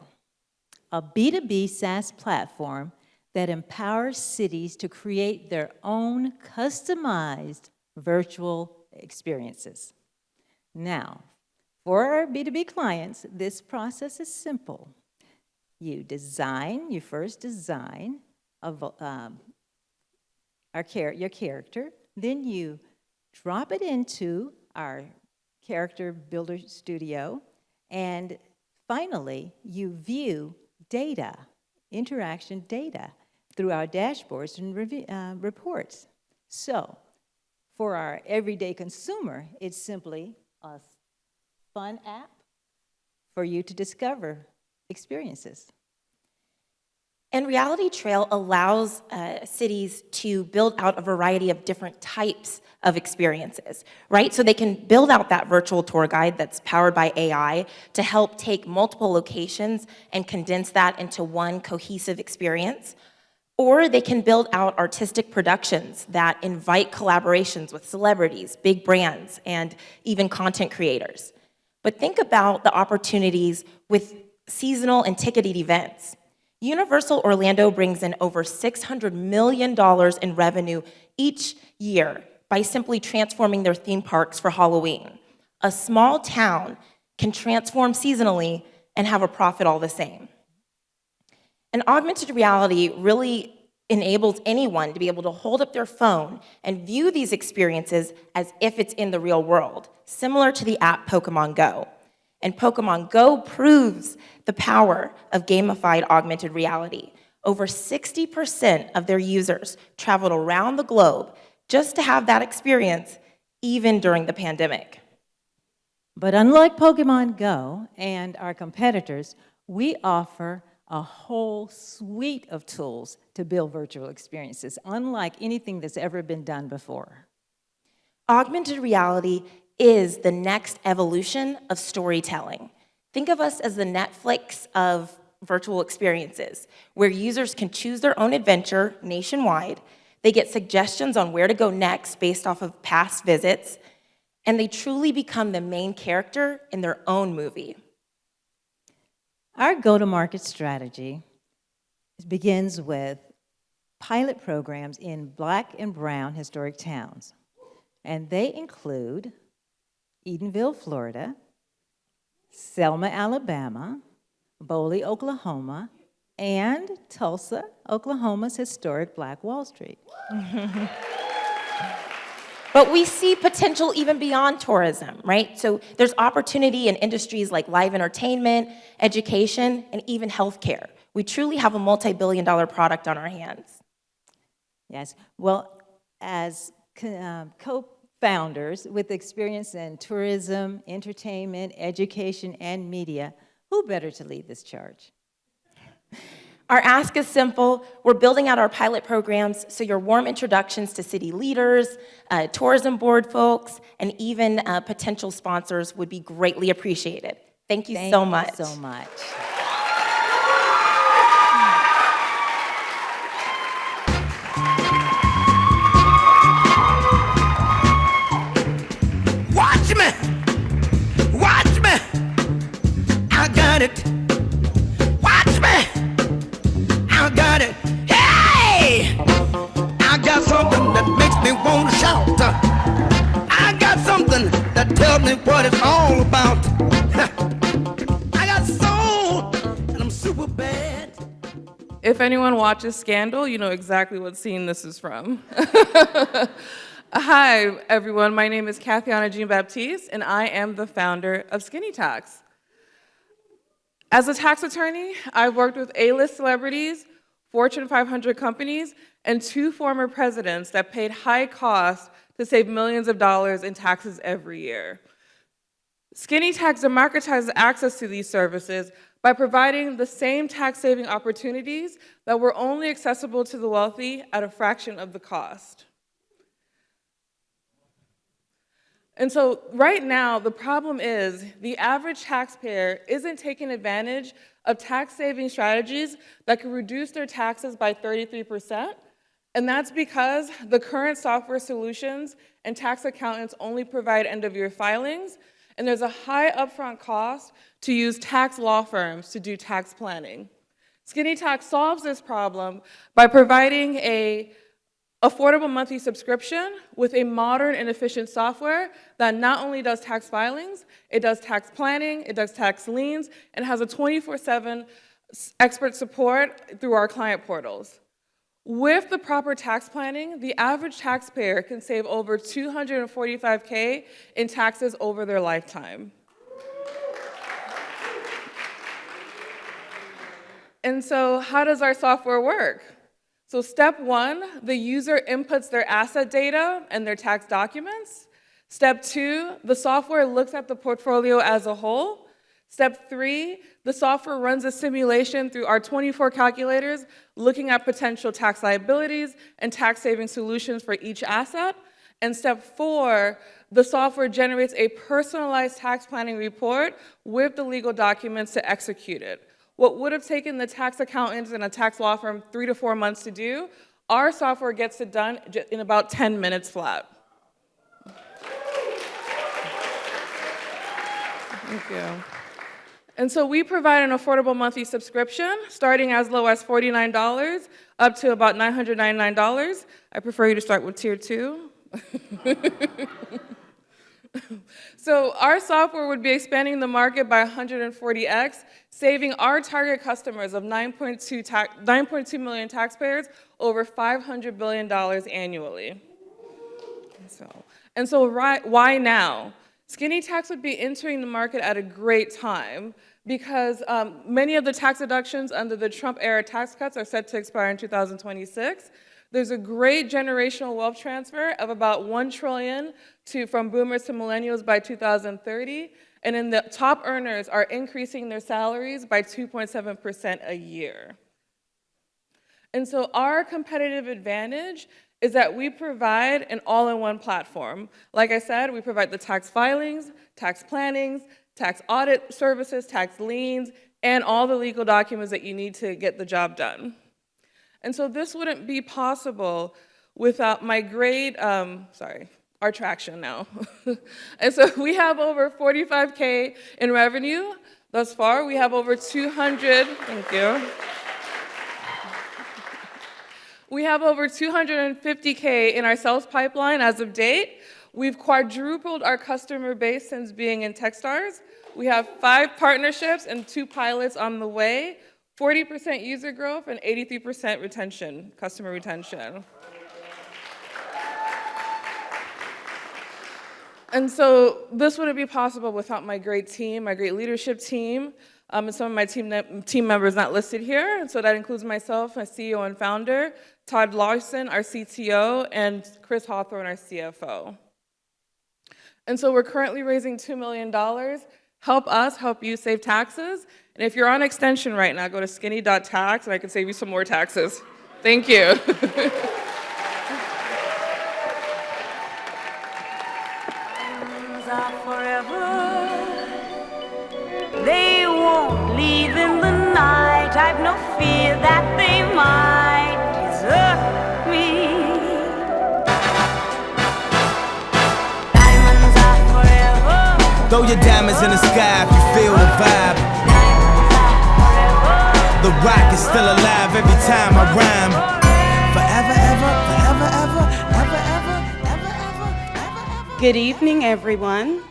a B2B SaaS platform that empowers cities to create their own customized virtual experiences. Now, for our B2B clients, this process is simple. You first design your character, then you drop it into our character builder studio, and finally, you view data, interaction data, through our dashboards and reports. So, for our everyday consumer, it's simply a fun app for you to discover experiences. And Reality Trail allows cities to build out a variety of different types of experiences, right? So they can build out that virtual tour guide that's powered by AI to help take multiple locations and condense that into one cohesive experience. Or they can build out artistic productions that invite collaborations with celebrities, big brands, and even content creators. But think about the opportunities with seasonal and ticketed events. Universal Orlando brings in over $600 million in revenue each year by simply transforming their theme parks for Halloween. A small town can transform seasonally and have a profit all the same. And augmented reality really enables anyone to be able to hold up their phone and view these experiences as if it's in the real world, similar to the app Pokemon Go. And Pokemon Go proves the power of gamified augmented reality. Over 60% of their users traveled around the globe just to have that experience, even during the pandemic. But unlike Pokemon Go and our competitors, we offer a whole suite of tools to build virtual experiences, unlike anything that's ever been done before. Augmented reality is the next evolution of storytelling. Think of us as the Netflix of virtual experiences, where users can choose their own adventure nationwide. They get suggestions on where to go next based off of past visits, and they truly become the main character in their own movie. Our go-to-market strategy begins with pilot programs in Black and brown historic towns, and they include Edenville, Florida, Selma, Alabama, Boley, Oklahoma, and Tulsa, Oklahoma's historic Black Wall Street. But we see potential even beyond tourism, right? So there's opportunity in industries like live entertainment, education, and even healthcare. We truly have a multi-billion-dollar product on our hands. Yes, well, as co-founders with experience in tourism, entertainment, education, and media, who better to lead this charge? Our ask is simple. We're building out our pilot programs, so your warm introductions to city leaders, tourism board folks, and even potential sponsors would be greatly appreciated. Thank you so much. Thank you so much. Watch me! Watch me! I got it! Watch me! I got it! Hey! I got something that makes me want to shout. I got something that tells me what it's all about. I got soul, and I'm super bad. If anyone watches Scandal, you know exactly what scene this is from. Hi, everyone. My name is Kathiana Jean-Baptiste, and I am the founder of Skinny Tax. As a tax attorney, I've worked with A-list celebrities, Fortune 500 companies, and 2 former presidents that paid high costs to save millions of dollars in taxes every year. Skinny Tax democratizes access to these services by providing the same tax-saving opportunities that were only accessible to the wealthy at a fraction of the cost. And so right now, the problem is the average taxpayer isn't taking advantage of tax-saving strategies that can reduce their taxes by 33%, and that's because the current software solutions and tax accountants only provide end-of-year filings, and there's a high upfront cost to use tax law firms to do tax planning. Skinny Tax solves this problem by providing an affordable monthly subscription with a modern and efficient software that not only does tax filings, it does tax planning, it does tax liens, and has a 24/7 expert support through our client portals. With the proper tax planning, the average taxpayer can save over $245K in taxes over their lifetime. And so how does our software work? So step 1, the user inputs their asset data and their tax documents. Step 2, the software looks at the portfolio as a whole. Step 3, the software runs a simulation through our 24 calculators, looking at potential tax liabilities and tax-saving solutions for each asset. And step 4, the software generates a personalized tax planning report with the legal documents to execute it. What would have taken the tax accountants and a tax law firm 3 to 4 months to do, our software gets it done in about 10 minutes flat. Thank you. And so we provide an affordable monthly subscription, starting as low as $49 up to about $999. I prefer you to start with tier 2. So our software would be expanding the market by 140x, saving our target customers of 9.2 million taxpayers over $500 billion annually. And so why now? Skinny Tax would be entering the market at a great time because many of the tax deductions under the Trump-era tax cuts are set to expire in 2026. There's a great generational wealth transfer of about $1 trillion from boomers to millennials by 2030, and then the top earners are increasing their salaries by 2.7% a year. And so our competitive advantage is that we provide an all-in-one platform. Like I said, we provide the tax filings, tax plannings, tax audit services, tax liens, and all the legal documents that you need to get the job done. And so this wouldn't be possible without my great, our traction now. And so we have over 45K in revenue thus far. We have over 200, thank you. We have over 250K in our sales pipeline as of date. We've quadrupled our customer base since being in Techstars. We have 5 partnerships and 2 pilots on the way, 40% user growth and 83% retention, customer retention. And so this wouldn't be possible without my great team, my great leadership team, and some of my team members not listed here. And so that includes myself, my CEO and founder, Todd Larson, our CTO, and Chris Hawthorne, our CFO. And so we're currently raising $2 million. Help us help you save taxes. And if you're on extension right now, go to skinny.tax and I can save you some more taxes. Thank you. They won't leave in the night. I've no fear that they might desert me. Diamonds are forever. Throw your diamonds in the sky if you feel the vibe. The rock is still alive every time I rhyme. Forever, ever, forever, ever, ever, ever, ever, ever, ever, ever. Good evening, everyone.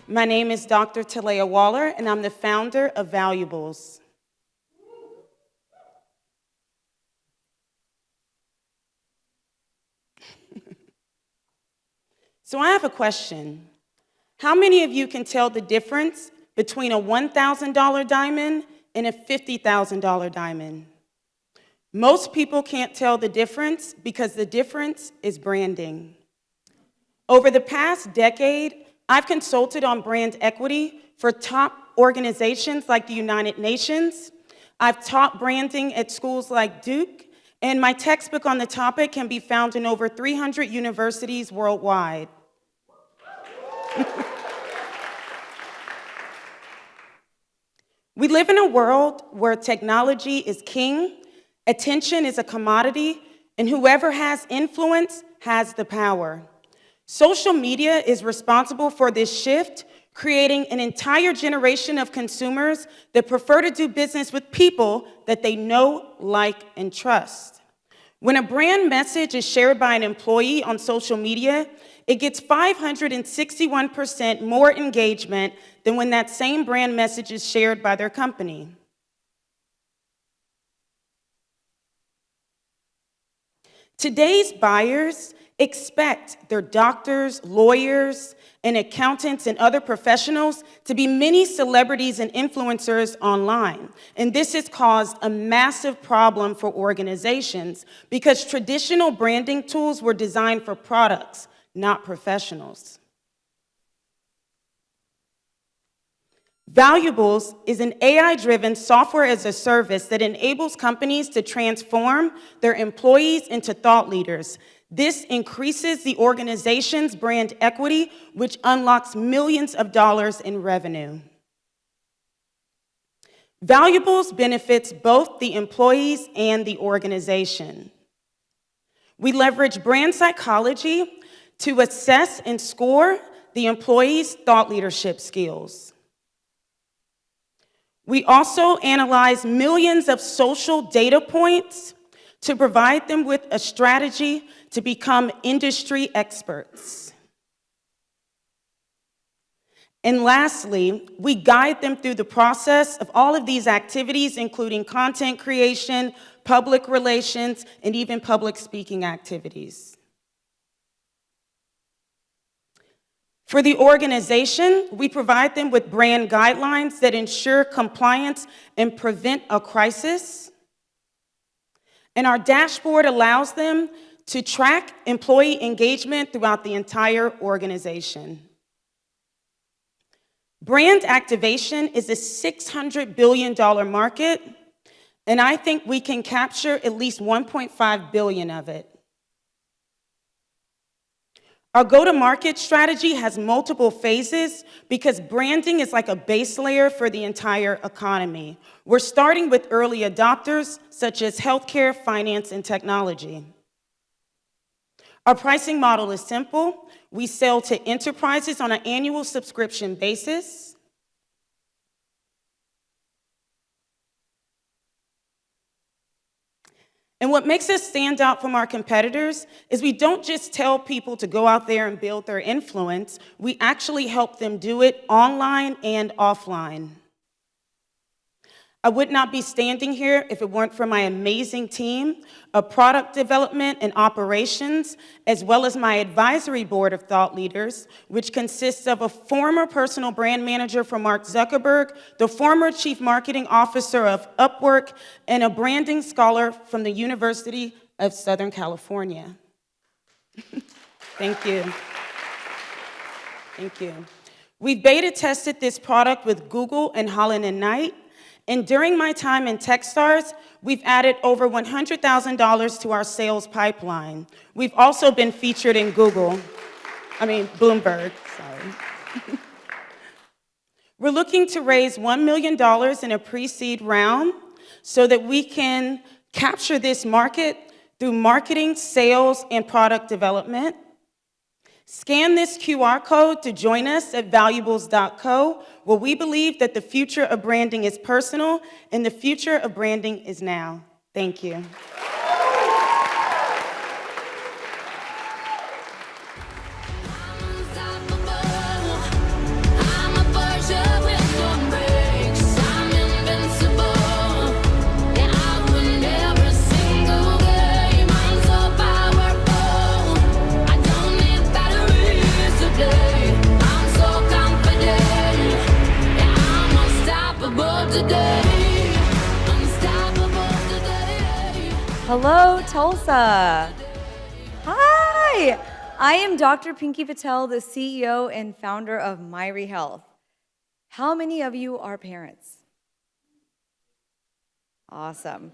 My name is Dr. Talea Waller, and I'm the founder of Valuables. So I have a question. How many of you can tell the difference between a $1,000 diamond and a $50,000 diamond? Most people can't tell the difference because the difference is branding. Over the past decade, I've consulted on brand equity for top organizations like the United Nations. I've taught branding at schools like Duke, and my textbook on the topic can be found in over 300 universities worldwide. We live in a world where technology is king, attention is a commodity, and whoever has influence has the power. Social media is responsible for this shift, creating an entire generation of consumers that prefer to do business with people that they know, like, and trust. When a brand message is shared by an employee on social media, it gets 561% more engagement than when that same brand message is shared by their company. Today's buyers expect their doctors, lawyers, and accountants and other professionals to be mini celebrities and influencers online. And this has caused a massive problem for organizations because traditional branding tools were designed for products, not professionals. Valuables is an AI-driven software as a service that enables companies to transform their employees into thought leaders. This increases the organization's brand equity, which unlocks millions of dollars in revenue. Valuables benefits both the employees and the organization. We leverage brand psychology to assess and score the employees' thought leadership skills. We also analyze millions of social data points to provide them with a strategy to become industry experts. And lastly, we guide them through the process of all of these activities, including content creation, public relations, and even public speaking activities. For the organization, we provide them with brand guidelines that ensure compliance and prevent a crisis. And our dashboard allows them to track employee engagement throughout the entire organization. Brand activation is a $600 billion market, and I think we can capture at least $1.5 billion of it. Our go-to-market strategy has multiple phases because branding is like a base layer for the entire economy. We're starting with early adopters, such as healthcare, finance, and technology. Our pricing model is simple. We sell to enterprises on an annual subscription basis. And what makes us stand out from our competitors is we don't just tell people to go out there and build their influence, we actually help them do it online and offline. I would not be standing here if it weren't for my amazing team of product development and operations, as well as my advisory board of thought leaders, which consists of a former personal brand manager for Mark Zuckerberg, the former chief marketing officer of Upwork, and a branding scholar from the University of Southern California. Thank you. Thank you. We've beta tested this product with Google and Holland & Knight. And during my time in Techstars, we've added over $100,000 to our sales pipeline. We've also been featured in Bloomberg, sorry. We're looking to raise $1 million in a pre-seed round so that we can capture this market through marketing, sales, and product development. Scan this QR code to join us at valuables.co, where we believe that the future of branding is personal and the future of branding is now. Thank you. Hello, Tulsa. Hi, I am Dr. Pinky Patel, the CEO and founder of Mye Health. How many of you are parents? Awesome.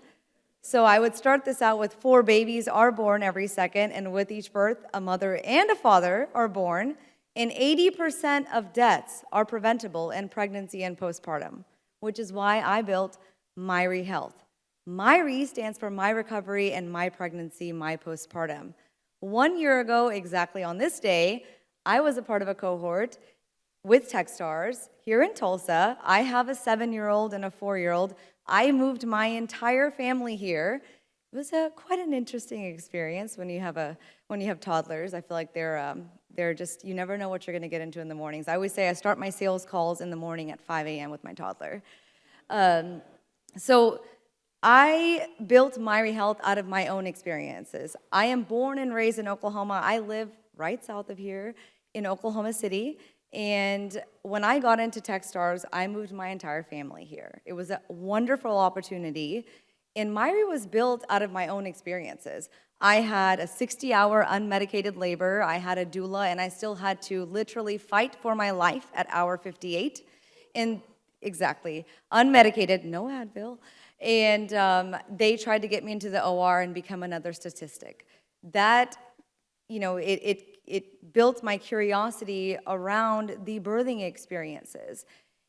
So I would start this out with 4 babies are born every second, and with each birth, a mother and a father are born, and 80% of deaths are preventable in pregnancy and postpartum, which is why I built Mye Health. Mye stands for My Recovery and My Pregnancy, My Postpartum. 1 year ago, exactly on this day, I was a part of a cohort with Techstars here in Tulsa. I have a 7-year-old and a 4-year-old. I moved my entire family here. It was quite an interesting experience when you have toddlers. I feel like they're just, you never know what you're going to get into in the mornings. I always say I start my sales calls in the morning at 5 a.m. with my toddler. So I built Mye Health out of my own experiences. I am born and raised in Oklahoma. I live right south of here in Oklahoma City. And when I got into Techstars, I moved my entire family here. It was a wonderful opportunity. And Mye was built out of my own experiences. I had a 60-hour unmedicated labor. I had a doula, and I still had to literally fight for my life at hour 58. And exactly, unmedicated, no Advil. And they tried to get me into the OR and become another statistic. That, it built my curiosity around the birthing experiences.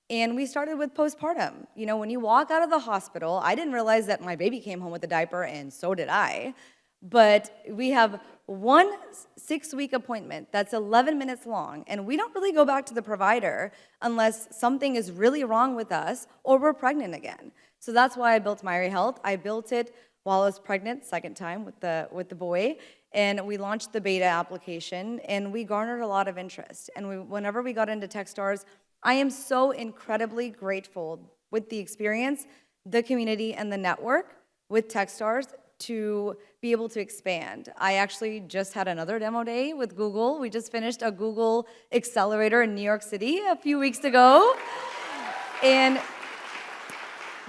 And we started with postpartum. When you walk out of the hospital, I didn't realize that my baby came home with a diaper, and so did I. But we have one 6-week appointment that's 11 minutes long, and we don't really go back to the provider unless something is really wrong with us or we're pregnant again. So that's why I built Mye Health. I built it while I was pregnant, second time with the boy, and we launched the beta application, and we garnered a lot of interest. And whenever we got into Techstars, I am so incredibly grateful with the experience, the community, and the network with Techstars to be able to expand. I actually just had another demo day with Google. We just finished a Google Accelerator in New York City a few weeks ago. And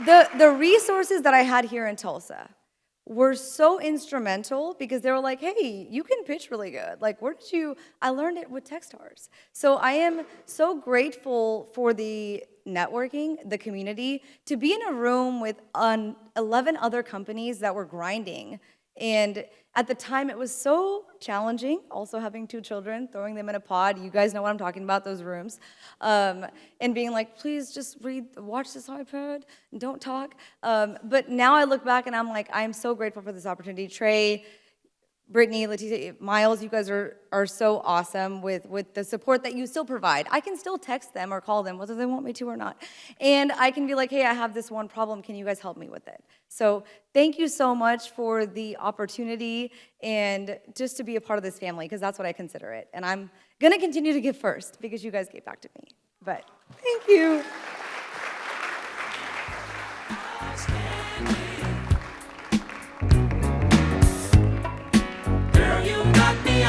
the resources that I had here in Tulsa were so instrumental because they were like, hey, you can pitch really good. Like, I learned it with Techstars. So I am so grateful for the networking, the community, to be in a room with 11 other companies that were grinding. And at the time, it was so challenging, also having 2 children, throwing them in a pod. You guys know what I'm talking about, those rooms. And being like, please just watch this iPad, and don't talk. But now I look back and I'm like, I'm so grateful for this opportunity. Trey, Brittany, Leticia, Miles, you guys are so awesome with the support that you still provide. I can still text them or call them, whether they want me to or not. And I can be like, hey, I have this one problem. Can you guys help me with it? So thank you so much for the opportunity and just to be a part of this family, because that's what I consider it. And I'm going to continue to give first because you guys gave back to me. But thank you.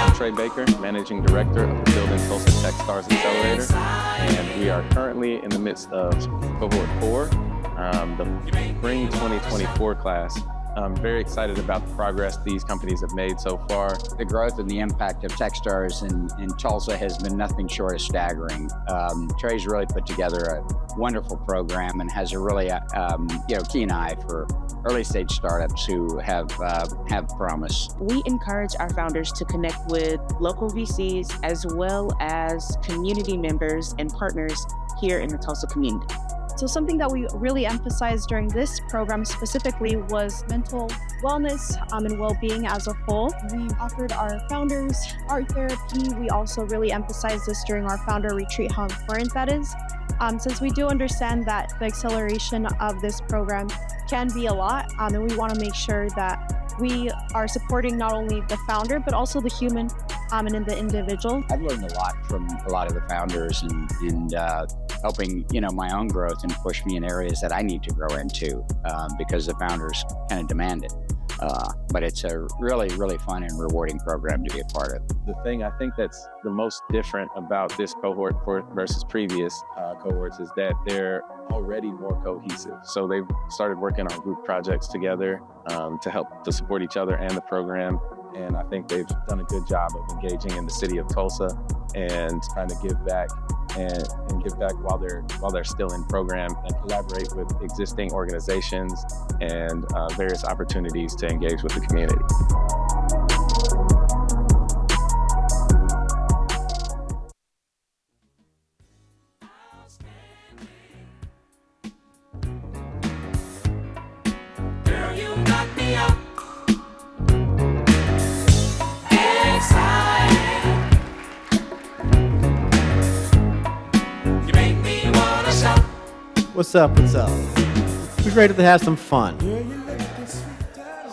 I'm Trey Baker, Managing Director of the Building Tulsa Techstars Accelerator, and we are currently in the midst of cohort 4, the spring 2024 class. I'm very excited about the progress these companies have made so far. The growth and the impact of Techstars in Tulsa has been nothing short of staggering. Trey's really put together a wonderful program and has a really keen eye for early stage startups who have promise. We encourage our founders to connect with local VCs as well as community members and partners here in the Tulsa community. So something that we really emphasized during this program specifically was mental wellness and well-being as a whole. We offered our founders art therapy. We also really emphasized this during our founder retreat, how important that is. Since we do understand that the acceleration of this program can be a lot, and we want to make sure that we are supporting not only the founder, but also the human and the individual. I've learned a lot from a lot of the founders and helping, my own growth and push me in areas that I need to grow into because the founders kind of demand it. But it's a really, really fun and rewarding program to be a part of. The thing I think that's the most different about this cohort versus previous cohorts is that they're already more cohesive. So they've started working on group projects together to help to support each other and the program. And I think they've done a good job of engaging in the city of Tulsa and trying to give back and give back while they're still in program, and collaborate with existing organizations and various opportunities to engage with the community. Girl, you knock me up. Excited. You make me wanna shout. What's up? What's up? Who's ready to have some fun?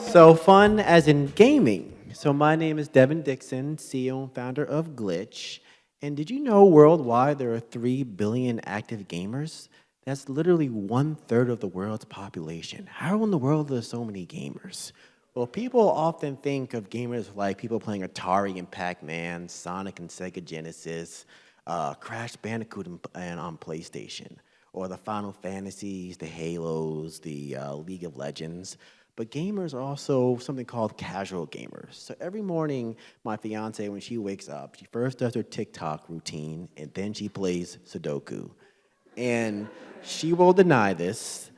So fun as in gaming. So my name is Devin Dixon, CEO and founder of Glitch. And did you know worldwide there are 3 billion active gamers? That's literally 1/3 of the world's population. How in the world are there so many gamers? Well, people often think of gamers like people playing Atari and Pac-Man, Sonic and Sega Genesis, Crash Bandicoot and on PlayStation, or the Final Fantasies, the Halos, the League of Legends. But gamers are also something called casual gamers. So every morning, my fiance, when she wakes up, she first does her TikTok routine, and then she plays Sudoku. And she will deny this,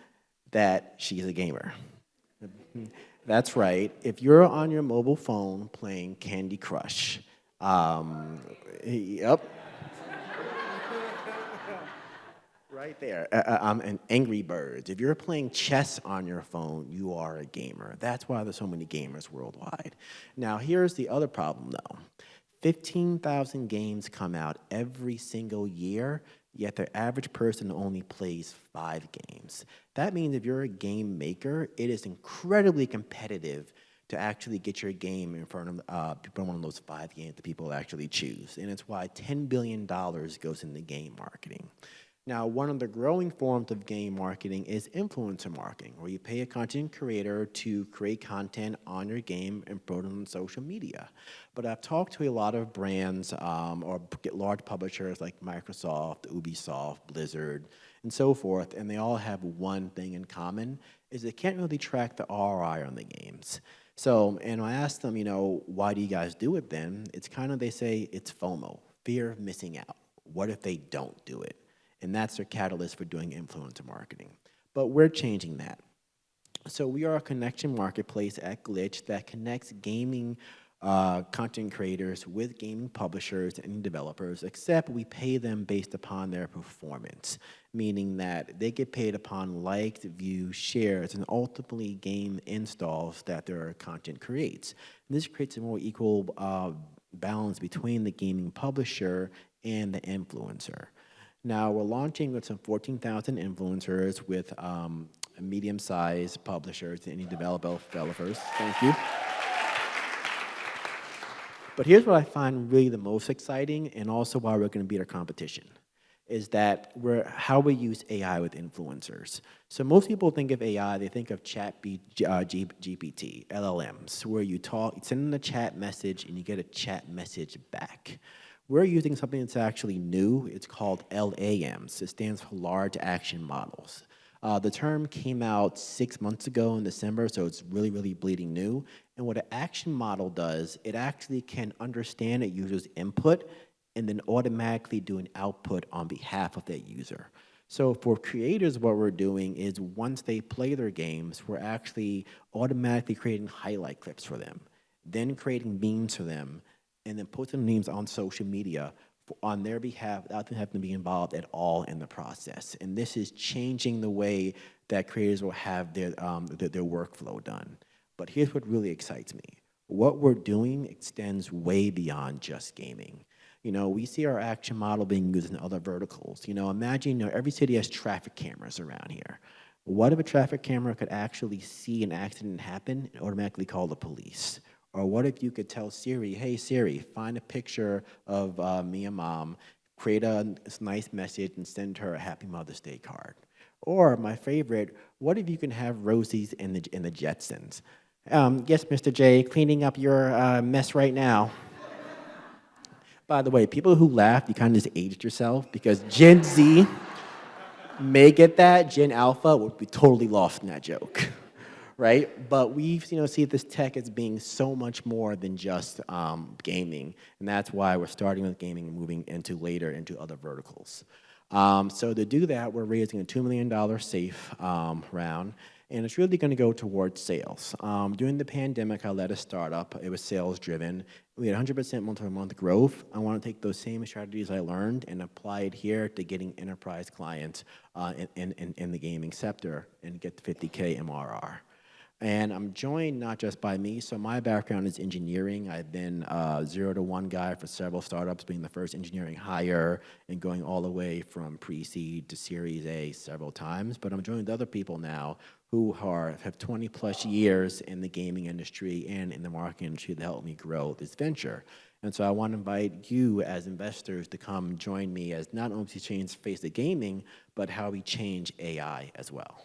that she's a gamer. That's right. If you're on your mobile phone playing Candy Crush, yep. Right there, and Angry Birds. If you're playing chess on your phone, you are a gamer. That's why there's so many gamers worldwide. Now, here's the other problem, though. 15,000 games come out every single year, yet the average person only plays 5 games. That means if you're a game maker, it is incredibly competitive to actually get your game in front of one of those 5 games that people actually choose. And it's why $10 billion goes into game marketing. Now, one of the growing forms of game marketing is influencer marketing, where you pay a content creator to create content on your game and promote it on social media. But I've talked to a lot of brands or large publishers like Microsoft, Ubisoft, Blizzard, and so forth, and they all have one thing in common, is they can't really track the ROI on the games. So, and I asked them, why do you guys do it then? It's kind of, they say it's FOMO, fear of missing out. What if they don't do it? And that's their catalyst for doing influencer marketing. But we're changing that. So we are a connection marketplace at Glitch that connects gaming content creators with gaming publishers and developers, except we pay them based upon their performance, meaning that they get paid upon likes, views, shares, and ultimately game installs that their content creates. And this creates a more equal balance between the gaming publisher and the influencer. Now, we're launching with some 14,000 influencers with medium-sized publishers and developers. Thank you. But here's what I find really the most exciting, and also why we're going to beat our competition, is that how we use AI with influencers. So most people think of AI, they think of GPT, LLMs, where you send in a chat message and you get a chat message back. We're using something that's actually new. It's called LAMs. It stands for Large Action Models. The term came out 6 months ago in December, so it's really, really bleeding new. And what an action model does, it actually can understand a user's input and then automatically do an output on behalf of that user. So for creators, what we're doing is once they play their games, we're actually automatically creating highlight clips for them, then creating memes for them, and then posting memes on social media on their behalf without them having to be involved at all in the process. And this is changing the way that creators will have their workflow done. But here's what really excites me. What we're doing extends way beyond just gaming. We see our action model being used in other verticals. Imagine every city has traffic cameras around here. What if a traffic camera could actually see an accident happen and automatically call the police? Or what if you could tell Siri, hey Siri, find a picture of me and mom, create a nice message and send her a Happy Mother's Day card? Or my favorite, what if you can have Rosie's in the Jetsons? Yes, Mr. J, cleaning up your mess right now. By the way, people who laughed, you kind of just aged yourself, because Gen Z may get that. Gen Alpha would be totally lost in that joke, right? But we see this tech as being so much more than just gaming, and that's why we're starting with gaming and moving later into other verticals. So to do that, we're raising a $2 million safe round, and it's really going to go towards sales. During the pandemic, I led a startup. It was sales-driven. We had 100% month-over-month growth. I want to take those same strategies I learned and apply it here to getting enterprise clients in the gaming sector and get the 50K MRR. And I'm joined not just by me, so my background is engineering. I've been a 0 to 1 guy for several startups, being the first engineering hire and going all the way from pre-seed to Series A several times. But I'm joined with other people now who have 20 plus years in the gaming industry and in the marketing industry to help me grow this venture. And so I want to invite you as investors to come join me as not only to change the face of gaming, but how we change AI as well.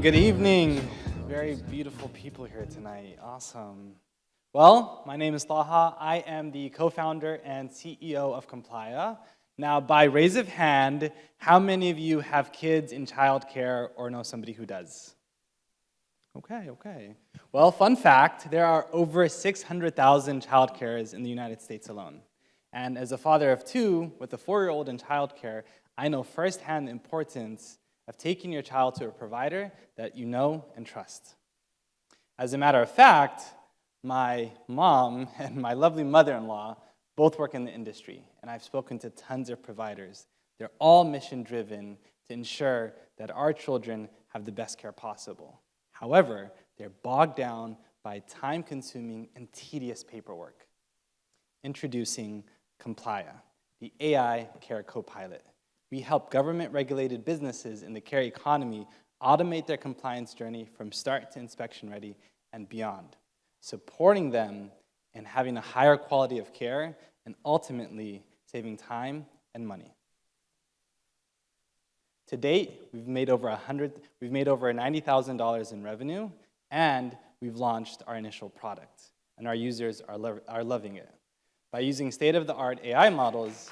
Good evening. Very beautiful people here tonight. Awesome. Well, my name is Taha. I am the co-founder and CEO of Complia. Now, by raise of hand, how many of you have kids in childcare or know somebody who does? Okay. Well, fun fact, there are over 600,000 childcares in the United States alone. And as a father of 2 with a 4-year-old in childcare, I know firsthand the importance of taking your child to a provider that you know and trust. As a matter of fact, my mom and my lovely mother-in-law both work in the industry, and I've spoken to tons of providers. They're all mission-driven to ensure that our children have the best care possible. However, they're bogged down by time-consuming and tedious paperwork. Introducing Complia, the AI care co-pilot. We help government-regulated businesses in the care economy automate their compliance journey from start to inspection ready and beyond, supporting them in having a higher quality of care and ultimately saving time and money. To date, we've made over $90,000 in revenue, and we've launched our initial product, and our users are loving it. By using state-of-the-art AI models,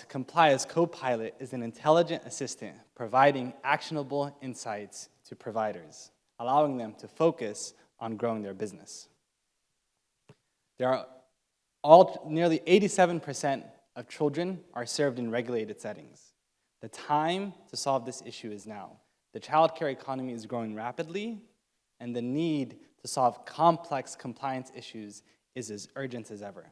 Complia's co-pilot is an intelligent assistant providing actionable insights to providers, allowing them to focus on growing their business. Nearly 87% of children are served in regulated settings. The time to solve this issue is now. The childcare economy is growing rapidly, and the need to solve complex compliance issues is as urgent as ever.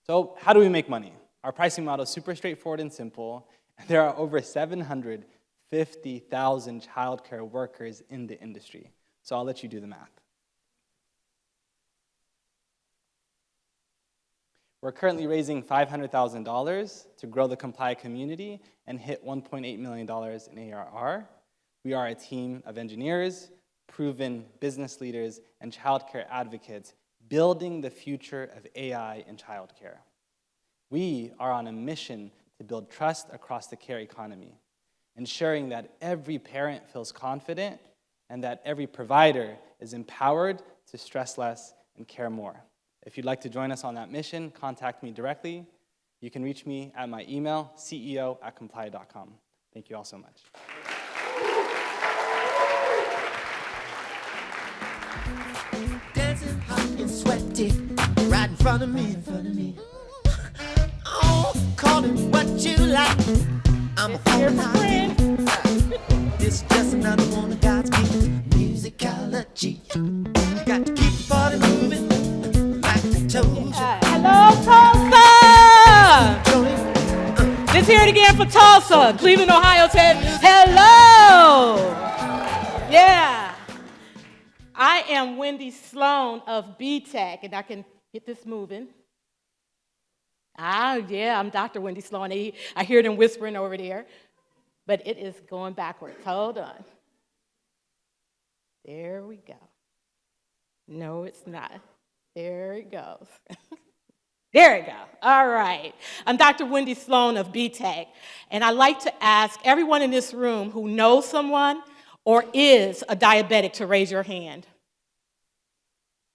So how do we make money? Our pricing model is super straightforward and simple. There are over 750,000 childcare workers in the industry. So I'll let you do the math. We're currently raising $500,000 to grow the Complia community and hit $1.8 million in ARR. We are a team of engineers, proven business leaders, and childcare advocates building the future of AI in childcare. We are on a mission to build trust across the care economy, ensuring that every parent feels confident and that every provider is empowered to stress less and care more. If you'd like to join us on that mission, contact me directly. You can reach me at my email, ceo@complia.com. Thank you all so much. Dancing hot and sweaty, right in front of me. Oh, call it what you like. I'm a phone high. This is just another one of God's gifts. Musicology. You got to keep the party moving, like I told you. Hello, Tulsa! Let's hear it again for Tulsa. Cleveland, Ohio said, hello! Yeah. I am Wendy Sloan of Btech, and I can get this moving. Yeah, I'm Dr. Wendy Sloan. I hear them whispering over there, but it is going backwards. Hold on. There we go. No, it's not. There it goes. There we go. All right. I'm Dr. Wendy Sloan of Btech, and I'd like to ask everyone in this room who knows someone or is a diabetic to raise your hand.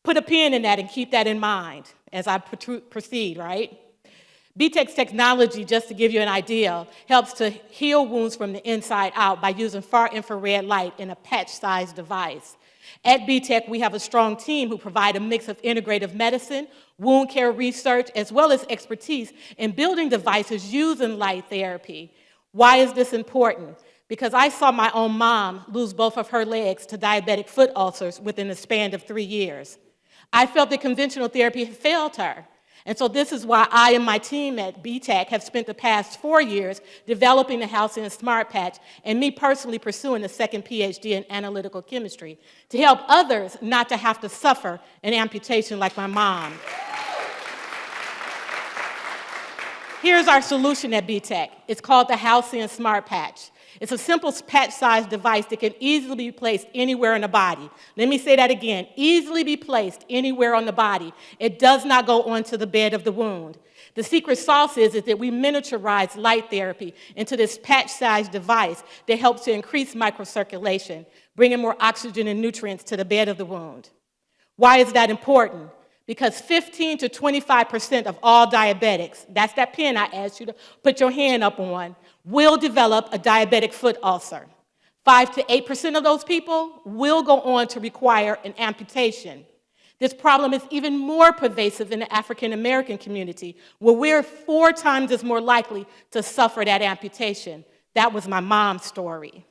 Put a pin in that and keep that in mind as I proceed, right? Btech's technology, just to give you an idea, helps to heal wounds from the inside out by using far infrared light in a patch-sized device. At Btech, we have a strong team who provide a mix of integrative medicine, wound care research, as well as expertise in building devices using light therapy. Why is this important? Because I saw my own mom lose both of her legs to diabetic foot ulcers within the span of 3 years. I felt that conventional therapy had failed her. And so this is why I and my team at Btech have spent the past 4 years developing the Halcyon Smart Patch, and me personally pursuing a second PhD in analytical chemistry to help others not to have to suffer an amputation like my mom. Here's our solution at Btech. It's called the Halcyon Smart Patch. It's a simple patch-sized device that can easily be placed anywhere in the body. Let me say that again, easily be placed anywhere on the body. It does not go onto the bed of the wound. The secret sauce is that we miniaturize light therapy into this patch-sized device that helps to increase microcirculation, bringing more oxygen and nutrients to the bed of the wound. Why is that important? Because 15 to 25% of all diabetics, that's that pin I asked you to put your hand up on, will develop a diabetic foot ulcer. 5 to 8% of those people will go on to require an amputation. This problem is even more pervasive in the African American community, where we're 4 times as more likely to suffer that amputation. That was my mom's story.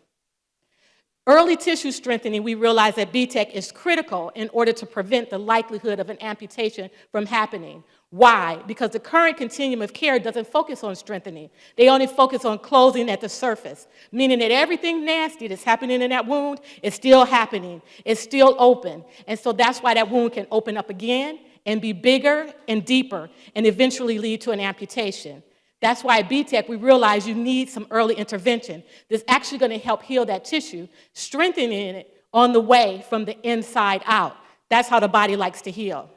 Early tissue strengthening, we realize at Btech, is critical in order to prevent the likelihood of an amputation from happening. Why? Because the current continuum of care doesn't focus on strengthening. They only focus on closing at the surface, meaning that everything nasty that's happening in that wound is still happening. It's still open. And so that's why that wound can open up again and be bigger and deeper and eventually lead to an amputation. That's why at Btech, we realize you need some early intervention that's actually going to help heal that tissue, strengthening it on the way from the inside out. That's how the body likes to heal.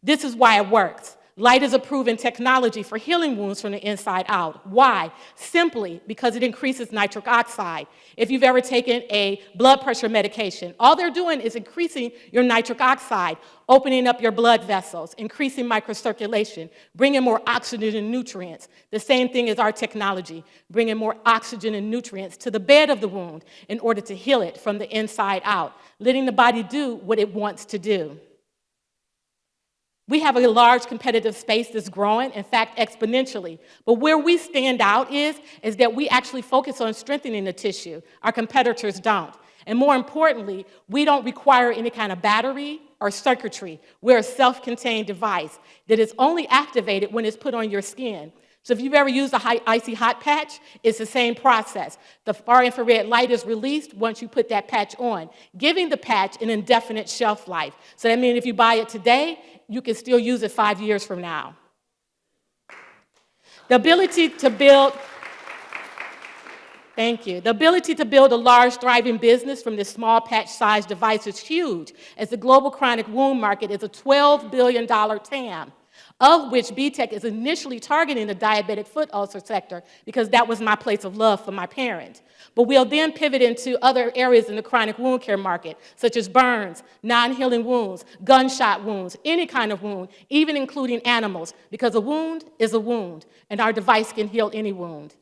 This is why it works. Light is a proven technology for healing wounds from the inside out. Why? Simply because it increases nitric oxide. If you've ever taken a blood pressure medication, all they're doing is increasing your nitric oxide, opening up your blood vessels, increasing microcirculation, bringing more oxygen and nutrients. The same thing as our technology, bringing more oxygen and nutrients to the bed of the wound in order to heal it from the inside out, letting the body do what it wants to do. We have a large competitive space that's growing, in fact, exponentially. But where we stand out is that we actually focus on strengthening the tissue. Our competitors don't. And more importantly, we don't require any kind of battery or circuitry. We're a self-contained device that is only activated when it's put on your skin. So if you've ever used a icy hot patch, it's the same process. The far infrared light is released once you put that patch on, giving the patch an indefinite shelf life. So that means if you buy it today, you can still use it 5 years from now. The ability to build, thank you. The ability to build a large, thriving business from this small patch-sized device is huge, as the global chronic wound market is a $12 billion TAM, of which Btech is initially targeting the diabetic foot ulcer sector because that was my place of love for my parent. But we'll then pivot into other areas in the chronic wound care market, such as burns, non-healing wounds, gunshot wounds, any kind of wound, even including animals, because a wound is a wound, and our device can heal any wound.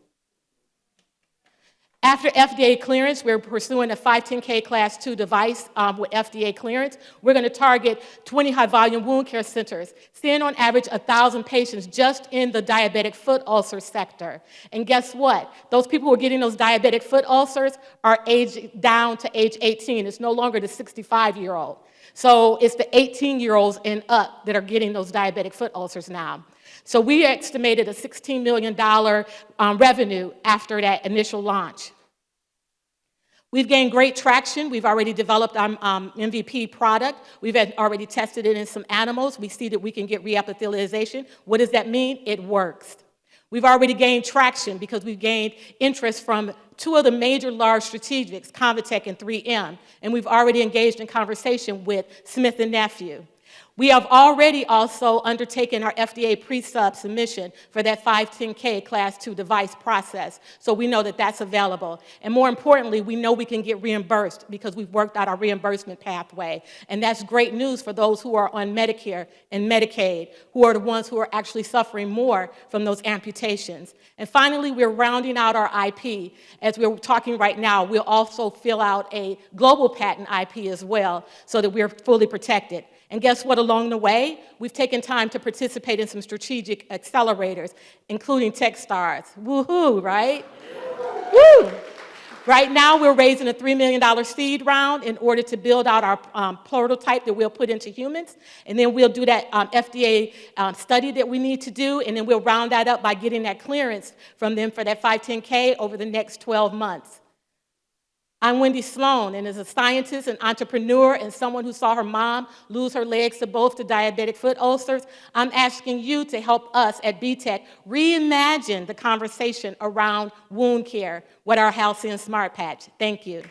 After FDA clearance, we're pursuing a 510K Class 2 device with FDA clearance. We're going to target 20 high-volume wound care centers, seeing on average 1,000 patients just in the diabetic foot ulcer sector. And guess what? Those people who are getting those diabetic foot ulcers are aged down to age 18. It's no longer the 65-year-old. So it's the 18-year-olds and up that are getting those diabetic foot ulcers now. So we estimated a $16 million revenue after that initial launch. We've gained great traction. We've already developed our MVP product. We've already tested it in some animals. We see that we can get reepithelialization. What does that mean? It works. We've already gained traction because we've gained interest from 2 of the major large strategics, Btech and 3M, and we've already engaged in conversation with Smith & Nephew. We have already also undertaken our FDA pre-sub submission for that 510K Class 2 device process, so we know that that's available. And more importantly, we know we can get reimbursed because we've worked out our reimbursement pathway. And that's great news for those who are on Medicare and Medicaid, who are the ones who are actually suffering more from those amputations. And finally, we're rounding out our IP. As we're talking right now, we'll also fill out a global patent IP as well so that we're fully protected. And guess what, along the way, we've taken time to participate in some strategic accelerators, including Techstars. Woohoo, right? Woo! Right now, we're raising a $3 million seed round in order to build out our prototype that we'll put into humans. And then we'll do that FDA study that we need to do, and then we'll round that up by getting that clearance from them for that 510K over the next 12 months. I'm Wendy Sloan, and as a scientist and entrepreneur and someone who saw her mom lose her legs to both the diabetic foot ulcers, I'm asking you to help us at Btech reimagine the conversation around wound care with our Halcyon Smart Patch. Thank you.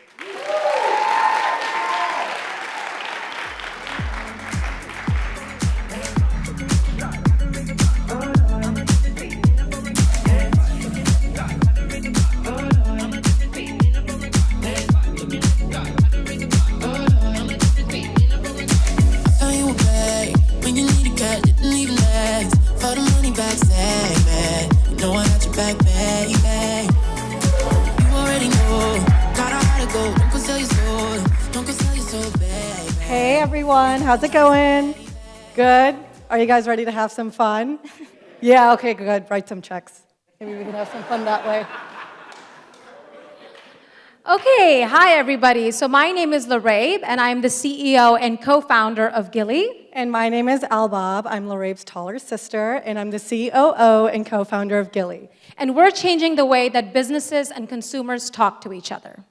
Hey everyone, how's it going? Good? Are you guys ready to have some fun? Yeah, okay, good. Write some checks. Maybe we can have some fun that way. Okay, hi everybody. So my name is Larabe, and I'm the CEO and co-founder of Gillie. And my name is Albab. I'm Larabe's taller sister, and I'm the COO and co-founder of Gillie. And we're changing the way that businesses and consumers talk to each other.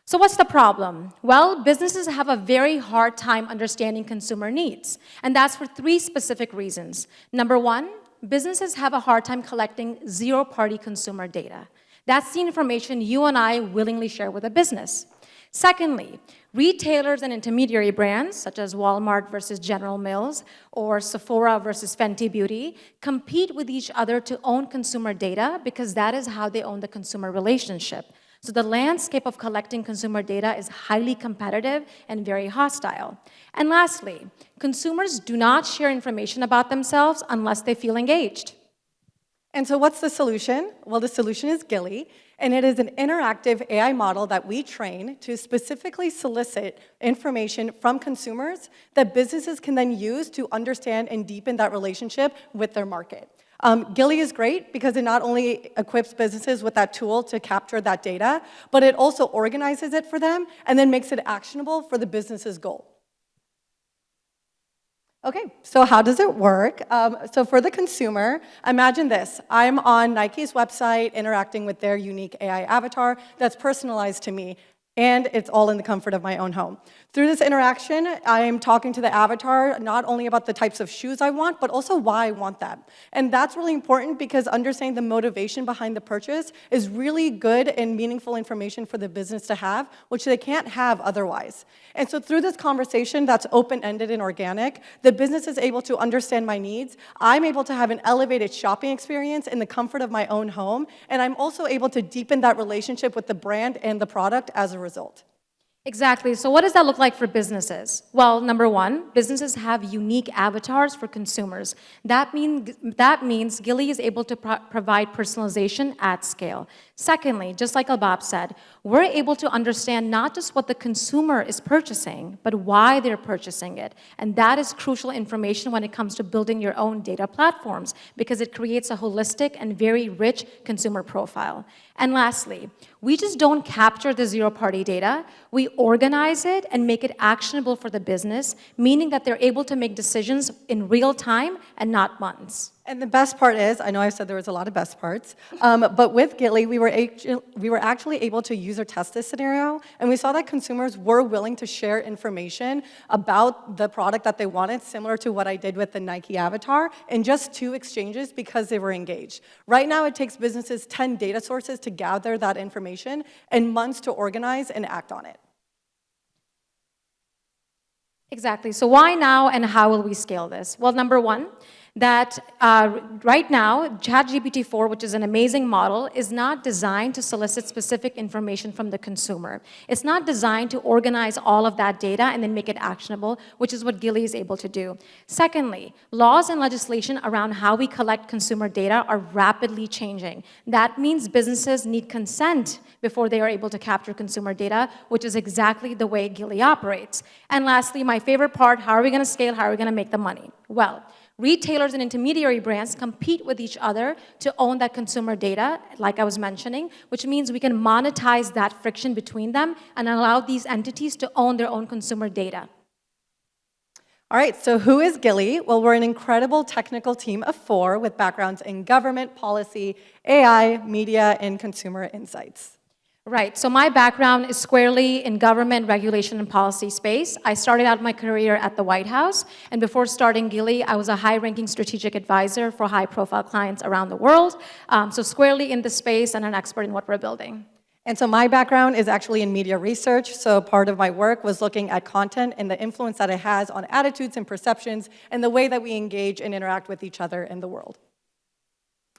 So what's the problem? Well, businesses have a very hard time understanding consumer needs, and that's for 3 specific reasons. Number 1, businesses have a hard time collecting zero-party consumer data. That's the information you and I willingly share with a business. Secondly, retailers and intermediary brands, such as Walmart versus General Mills, or Sephora versus Fenty Beauty, compete with each other to own consumer data because that is how they own the consumer relationship. So the landscape of collecting consumer data is highly competitive and very hostile. And lastly, consumers do not share information about themselves unless they feel engaged. And so what's the solution? Well, the solution is Gillie, and it is an interactive AI model that we train to specifically solicit information from consumers that businesses can then use to understand and deepen that relationship with their market. Gillie is great because it not only equips businesses with that tool to capture that data, but it also organizes it for them and then makes it actionable for the business's goal. Okay, so how does it work? So for the consumer, imagine this. I'm on Nike's website interacting with their unique AI avatar that's personalized to me, and it's all in the comfort of my own home. Through this interaction, I am talking to the avatar not only about the types of shoes I want, but also why I want them. And that's really important because understanding the motivation behind the purchase is really good and meaningful information for the business to have, which they can't have otherwise. And so through this conversation that's open-ended and organic, the business is able to understand my needs. I'm able to have an elevated shopping experience in the comfort of my own home, and I'm also able to deepen that relationship with the brand and the product as a result. Exactly. So what does that look like for businesses? Well, number 1, businesses have unique avatars for consumers. That means Gillie is able to provide personalization at scale. Secondly, just like Albab said, we're able to understand not just what the consumer is purchasing, but why they're purchasing it. And that is crucial information when it comes to building your own data platforms, because it creates a holistic and very rich consumer profile. And lastly, we just don't capture the zero-party data. We organize it and make it actionable for the business, meaning that they're able to make decisions in real time and not months. And the best part is, I know I said there was a lot of best parts, but with Gillie, we were actually able to user test this scenario, and we saw that consumers were willing to share information about the product that they wanted, similar to what I did with the Nike avatar, in just 2 exchanges because they were engaged. Right now, it takes businesses 10 data sources to gather that information and months to organize and act on it. Exactly. So why now and how will we scale this? Well, number one, that right now, ChatGPT-4, which is an amazing model, is not designed to solicit specific information from the consumer. It's not designed to organize all of that data and then make it actionable, which is what Gillie is able to do. Secondly, laws and legislation around how we collect consumer data are rapidly changing. That means businesses need consent before they are able to capture consumer data, which is exactly the way Gillie operates. And lastly, my favorite part, how are we going to scale? How are we going to make the money? Well, retailers and intermediary brands compete with each other to own that consumer data, like I was mentioning, which means we can monetize that friction between them and allow these entities to own their own consumer data. All right, so who is Gillie? Well, we're an incredible technical team of 4 with backgrounds in government, policy, AI, media, and consumer insights. Right, so my background is squarely in government, regulation, and policy space. I started out my career at the White House, and before starting Gillie, I was a high-ranking strategic advisor for high-profile clients around the world, so squarely in the space and an expert in what we're building. And so my background is actually in media research, so part of my work was looking at content and the influence that it has on attitudes and perceptions and the way that we engage and interact with each other in the world.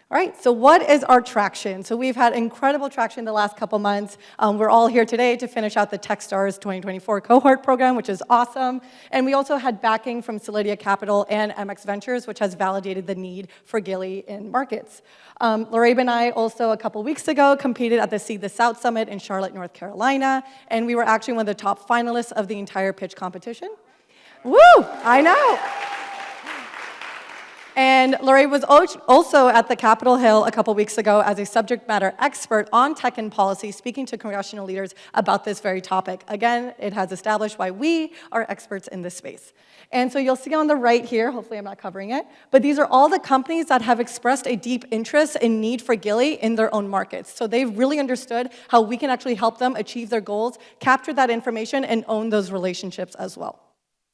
All right, so what is our traction? So we've had incredible traction the last couple months. We're all here today to finish out the Techstars 2024 cohort program, which is awesome. And we also had backing from Solidia Capital and MX Ventures, which has validated the need for Gillie in markets. Lorraine and I also a couple weeks ago competed at the Seed the South Summit in Charlotte, North Carolina, and we were actually one of the top finalists of the entire pitch competition. Woo, I know. And Lorraine was also at the Capitol Hill a couple weeks ago as a subject matter expert on tech and policy, speaking to congressional leaders about this very topic. Again, it has established why we are experts in this space. And so you'll see on the right here, hopefully I'm not covering it, but these are all the companies that have expressed a deep interest and need for Gillie in their own markets. So they've really understood how we can actually help them achieve their goals, capture that information, and own those relationships as well.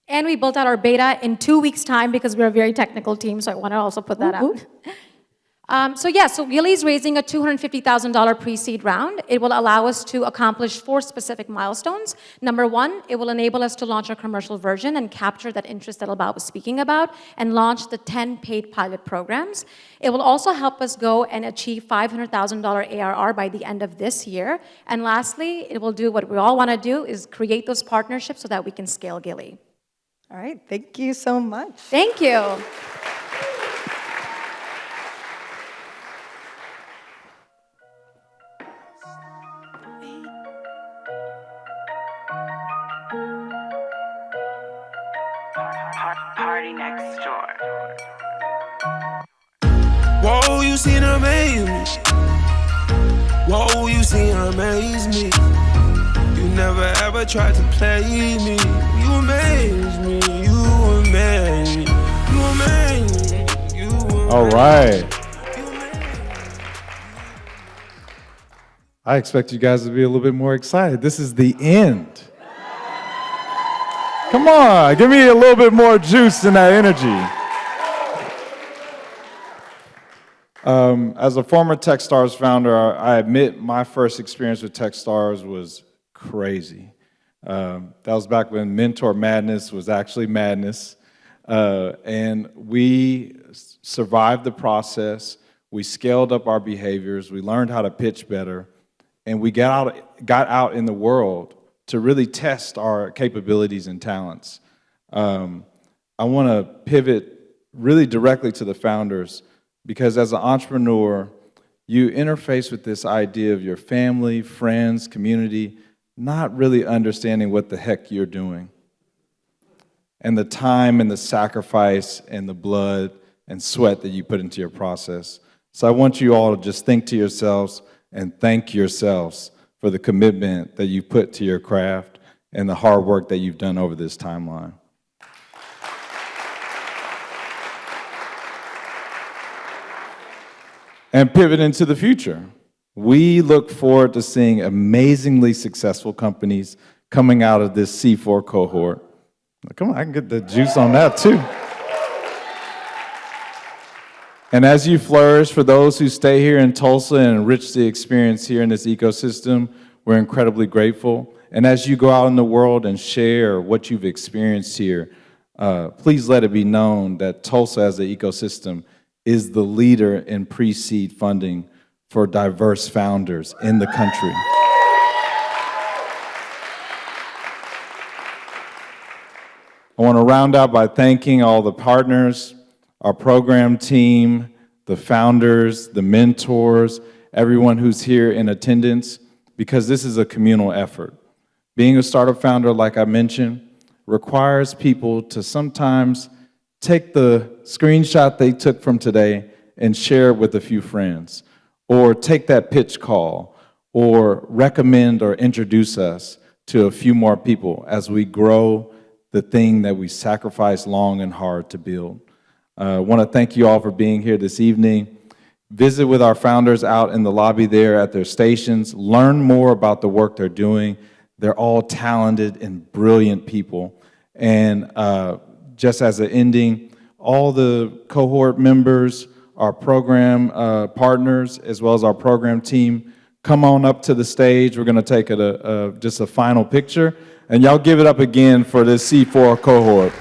And we built out our beta in 2 weeks' time because we're a very technical team, so I want to also put that out. So Gillie is raising a $250,000 pre-seed round. It will allow us to accomplish 4 specific milestones. Number 1, it will enable us to launch our commercial version and capture that interest that Alba was speaking about and launch the 10 paid pilot programs. It will also help us go and achieve $500,000 ARR by the end of this year. And lastly, it will do what we all want to do, is create those partnerships so that we can scale Gillie. All right, thank you so much. Thank you. Party next door. Whoa, you seem to amaze me. Whoa, you seem to amaze me. You never ever tried to play me. You amaze me. You amaze me. You amaze me. You amaze me. All right. I expect you guys to be a little bit more excited. This is the end. Come on, give me a little bit more juice in that energy. As a former Techstars founder, I admit my first experience with Techstars was crazy. That was back when Mentor Madness was actually madness. And we survived the process. We scaled up our behaviors. We learned how to pitch better. And we got out in the world to really test our capabilities and talents. I want to pivot really directly to the founders, because as an entrepreneur, you interface with this idea of your family, friends, community, not really understanding what the heck you're doing, and the time and the sacrifice and the blood and sweat that you put into your process. So I want you all to just think to yourselves and thank yourselves for the commitment that you put to your craft and the hard work that you've done over this timeline. And pivot into the future. We look forward to seeing amazingly successful companies coming out of this C4 cohort. Come on, I can get the juice on that too. And as you flourish, for those who stay here in Tulsa and enrich the experience here in this ecosystem, we're incredibly grateful. And as you go out in the world and share what you've experienced here, please let it be known that Tulsa as an ecosystem is the leader in pre-seed funding for diverse founders in the country. I want to round out by thanking all the partners, our program team, the founders, the mentors, everyone who's here in attendance, because this is a communal effort. Being a startup founder, like I mentioned, requires people to sometimes take the screenshot they took from today and share it with a few friends, or take that pitch call, or recommend or introduce us to a few more people as we grow the thing that we sacrificed long and hard to build. I want to thank you all for being here this evening. Visit with our founders out in the lobby there at their stations. Learn more about the work they're doing. They're all talented and brilliant people. And just as an ending, all the cohort members, our program partners, as well as our program team, come on up to the stage. We're going to take just a final picture. And y'all give it up again for this C4 cohort.